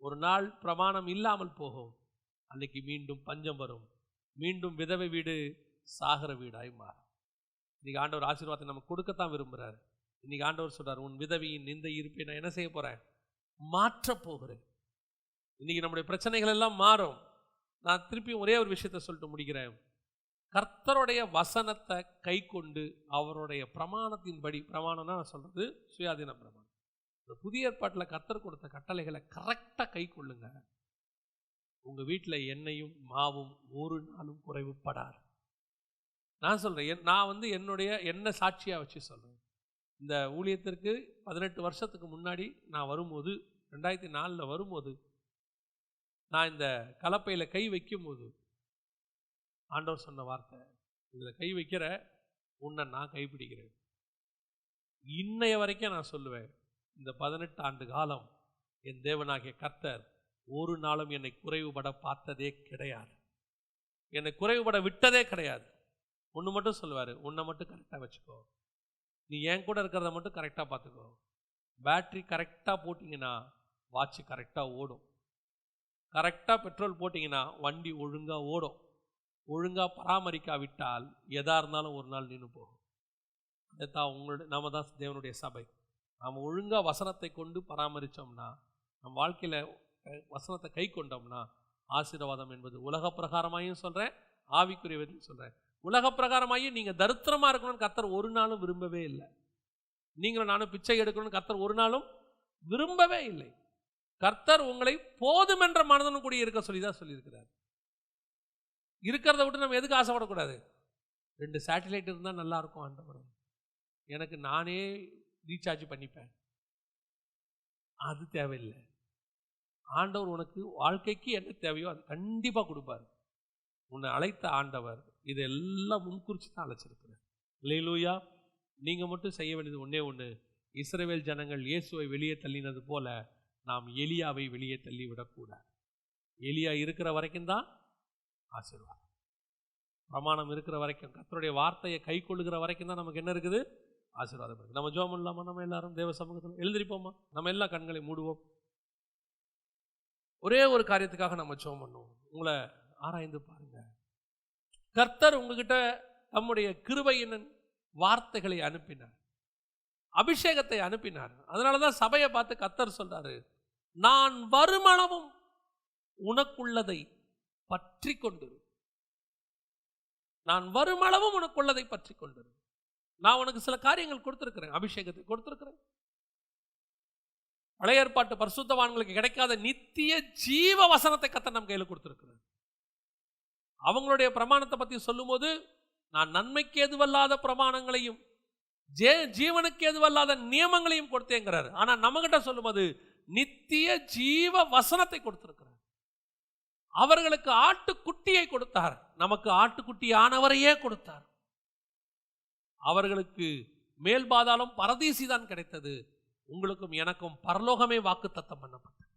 ஒரு நாள் பிரமாணம் இல்லாமல் போகும். அன்னைக்கு மீண்டும் பஞ்சம் வரும். மீண்டும் விதவை வீடு சாகர வீடாய் மாறும். இன்னைக்கு ஆண்டவர் ஆசீர்வாதத்தை நம்ம கொடுக்கத்தான் விரும்புகிறார். இன்னைக்கு ஆண்டவர் சொல்றார், உன் விதவியின் நிந்தை இருப்பை நான் என்ன செய்ய போறேன்? மாற்ற போகிறேன். இன்னைக்கு நம்முடைய பிரச்சனைகள் எல்லாம் மாறும். நான் திருப்பியும் ஒரே ஒரு விஷயத்தை சொல்லிட்டு முடிக்கிறேன். கர்த்தருடைய வசனத்தை கை கொண்டு அவருடைய பிரமாணத்தின்படி, பிரமாணம்னா நான் சொல்றது சுயாதீன பிரமாணம், இந்த புதிய ஏற்பாட்டில் கர்த்தர் கொடுத்த கட்டளைகளை கரெக்டாக கை கொள்ளுங்க. உங்க வீட்டில் எண்ணெயும் மாவும் ஒரு நாளும் குறைவுபடாது. நான் சொல்றேன், நான் என்னுடைய என்ன சாட்சியா வச்சு சொல்றேன். இந்த ஊழியத்திற்கு 18 வருஷத்துக்கு முன்னாடி நான் வரும்போது, 2004 வரும்போது, நான் இந்த கலப்பையில் கை வைக்கும் போது ஆண்டவர் சொன்ன வார்த்தை, இதில் கை வைக்கிற உன்னை நான் கைப்பிடிக்கிறேன். இன்னைய வரைக்கும் நான் சொல்லுவேன், இந்த 18 ஆண்டு காலம் என் தேவனாகிய கர்த்தர் ஒரு நாளும் என்னை குறைவுபட பார்த்ததே கிடையாது. என்னை குறைவுபட விட்டதே கிடையாது. ஒன்று மட்டும் சொல்லுவார், உன்னை மட்டும் கரெக்டாக வச்சுக்கோ, நீ என் கூட இருக்கிறத மட்டும் கரெக்டாக பார்த்துக்கோ. பேட்ரி கரெக்டாக போட்டிங்கன்னா வாட்ச் கரெக்டாக ஓடும். கரெக்டாக பெட்ரோல் போட்டிங்கன்னா வண்டி ஒழுங்காக ஓடும். ஒழுங்காக பராமரிக்காவிட்டால் எதாக இருந்தாலும் ஒரு நாள் நின்று போகும். அதைத்தான் நாம தான் தேவனுடைய சபை. நாம் ஒழுங்காக வசனத்தை கொண்டு பராமரித்தோம்னா, நம் வாழ்க்கையில் வசனத்தை கை கொண்டோம்னா ஆசீர்வாதம் என்பது உலக பிரகாரமாயும் சொல்கிறேன், ஆவிக்குரியவதையும் சொல்கிறேன். உலக பிரகாரமாயும் நீங்கள் தரித்திரமாக இருக்கணும்னு கர்த்தர் ஒரு நாளும் விரும்பவே இல்லை. நீங்களும் நானும் பிச்சை எடுக்கணும்னு கர்த்தர் ஒரு நாளும் விரும்பவே இல்லை. கர்த்தர் உங்களை போதுமென்ற மனதனும் கூடி இருக்க சொல்லி தான் சொல்லியிருக்கிறார். இருக்கிறத விட்டு நம்ம எதுக்கு ஆசைப்படக்கூடாது? 2 சேட்டிலைட் இருந்தால் நல்லா இருக்கும் ஆண்டவரே, எனக்கு நானே ரீசார்ஜ் பண்ணிப்பேன், அது தேவையில்லை. ஆண்டவர் உனக்கு வாழ்க்கைக்கு என்ன தேவையோ அது கண்டிப்பாக கொடுப்பார். உன்னை அழைத்த ஆண்டவர் இதெல்லாம் முன்குறிச்சு தான் அழைச்சிருக்கிறார். அல்லேலூயா. நீங்கள் மட்டும் செய்ய வேண்டியது ஒன்றே ஒன்று, இஸ்ரவேல் ஜனங்கள் இயேசுவை வெளியே தள்ளினது போல நாம் எலியாவை வெளியே தள்ளி விடக்கூடாது. எலியா இருக்கிற வரைக்கும் தான் ஆசீர்வாதம். பிரமாணம் இருக்கிற வரைக்கும், கர்த்தருடைய வார்த்தையை கை கொள்ளுகிற வரைக்கும் தான் நமக்கு என்ன இருக்குது? ஆசீர்வாதம் இருக்குது. நம்ம ஜெபம் இல்லாமல் நம்ம எல்லாரும் தேவ சமூகத்தில் எழுந்திருப்போமா? நம்ம எல்லா கண்களை மூடுவோம். ஒரே ஒரு காரியத்துக்காக நம்ம ஜெபம் பண்ணுவோம். உங்களை ஆராய்ந்து பாருங்க. கர்த்தர் உங்ககிட்ட தம்முடைய கிருபையின் வார்த்தைகளை அனுப்பினார், அபிஷேகத்தை அனுப்பினார். அதனாலதான் சபையை பார்த்து கர்த்தர் சொல்றாரு, நான் வருமளவும் உனக்குள்ளதை பற்றி கொண்டிரு. நான் வருமளவும் உனக்குள்ளதை பற்றி கொண்டிரு. நான் உனக்கு சில காரியங்கள் கொடுத்திருக்கிறேன், அபிஷேகத்தை கொடுத்திருக்கிறேன். பழைய ஏற்பாட்டு பரிசுத்தவான்களுக்கு கிடைக்காத நித்திய ஜீவ வசனத்தை கர்த்தர் நம் கையில் கொடுத்திருக்கிறார். அவங்களுடைய பிரமாணத்தை பற்றி சொல்லும் போது, நான் நன்மைக்கு எதுவல்லாத பிரமாணங்களையும் ஜீவனுக்கு எதுவல்லாத நியமங்களையும் கொடுத்தேங்கிறார். ஆனா நம்ம கிட்ட சொல்லும் போது நித்திய ஜீவ வசனத்தை கொடுத்திருக்கிறார். அவர்களுக்கு ஆட்டுக்குட்டியை கொடுத்தார், நமக்கு ஆட்டுக்குட்டியானவரையே கொடுத்தார். அவர்களுக்கு மேல் பாதாளம் பரதீசி தான் கிடைத்தது, உங்களுக்கும் எனக்கும் பரலோகமே வாக்குத்தத்தம் பண்ணப்பட்டது.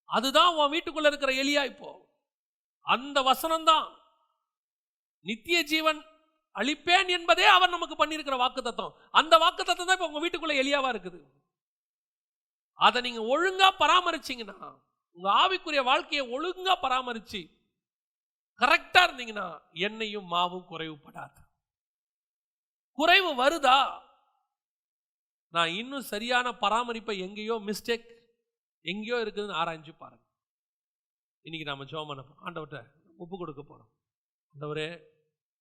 அதுதான் உன் வீட்டுக்குள்ள இருக்கிற எலியா. இப்போ அந்த வசனம் தான் நித்திய ஜீவன் அளிப்பேன் என்பதே அவர் நமக்கு பண்ணியிருக்கிற வாக்குத்தத்தம். அந்த வாக்குத்தத்தம் தான் இப்போ உங்க வீட்டுக்குள்ள எலியாவா இருக்குது. அதை நீங்க ஒழுங்கா பராமரிச்சீங்கன்னா, உங்க ஆவிக்குரிய வாழ்க்கையை ஒழுங்கா பராமரிச்சு கரெக்டா இருந்தீங்கன்னா எண்ணெயும் மாவும் குறைவுபடாது. குறைவு வருதா, நான் இன்னும் சரியான பராமரிப்பை எங்கேயோ மிஸ்டேக் எங்கேயோ இருக்குதுன்னு ஆராய்ஞ்சு பாருங்க. இன்னைக்கு நாம ஜெபம் பண்ண ஆண்டவர்கிட்ட ஒப்பு கொடுக்க போறோம். ஆண்டவரே,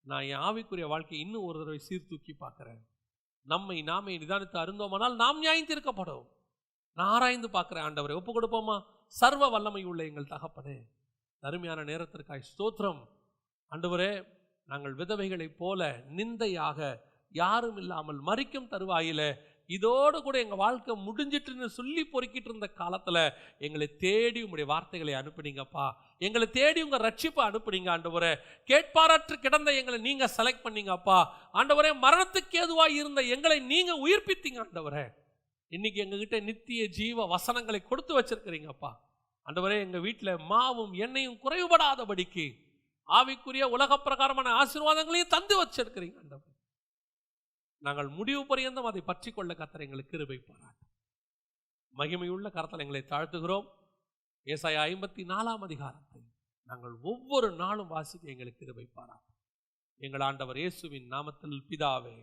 நான் என் ஆவிக்குரிய வாழ்க்கையை இன்னும் ஒரு தடவை சீர்தூக்கி பார்க்கிறேன். நம்மை நாமே நிதானித்து அருந்தோமானால் நாம் நியாயம் தீர்க்கப்படும். நான் ஆராய்ந்து பார்க்கிறேன் ஆண்டவரே. ஒப்பு கொடுப்போமா? சர்வ வல்லமை உள்ள எங்கள் தகப்பனே, அருமையான நேரத்திற்காய் ஸ்தோத்திரம். ஆண்டவரே, நாங்கள் விதவைகளைப் போல நிந்தையாக யாரும் இல்லாமல் மரிக்கும் தருவாயில இதோடு கூட எங்கள் வாழ்க்கை முடிஞ்சிட்டுன்னு சொல்லி பொறுக்கிட்டு இருந்த காலத்தில் எங்களை தேடி உங்களுடைய வார்த்தைகளை அனுப்புனீங்கப்பா. எங்களை தேடி உங்கள் ரட்சிப்பை அனுப்புனீங்க ஆண்டவரே. கேட்பாரற்று கிடந்த எங்களை நீங்கள் செலக்ட் பண்ணீங்கப்பா. ஆண்டவரே, மரணத்துக்கு ஏதுவாக இருந்த எங்களை நீங்கள் உயிர்ப்பித்தீங்க ஆண்டவரே. இன்னைக்கு எங்ககிட்ட நித்திய ஜீவ வசனங்களை கொடுத்து வச்சிருக்கிறீங்கப்பா. ஆண்டவரே, எங்கள் வீட்டில் மாவும் எண்ணெயும் குறைவுபடாதபடிக்கு ஆவிக்குரிய உலக பிரகாரமான ஆசீர்வாதங்களையும் தந்து வச்சிருக்கிறீங்க ஆண்டவரே. நாங்கள் முடிவு பரியந்தம் அதை பற்றி கொள்ள கர்த்தர் எங்களுக்கு கிருபை பாராட்டும். மகிமையுள்ள கர்த்தர் எங்களை தாழ்த்துகிறோம். ஏசாயா 54 அதிகாரத்தை நாங்கள் ஒவ்வொரு நாளும் வாசிக்க எங்களுக்கு கிருபை பாராட்டும். எங்கள் ஆண்டவர் இயேசுவின் நாமத்தில் பிதாவே.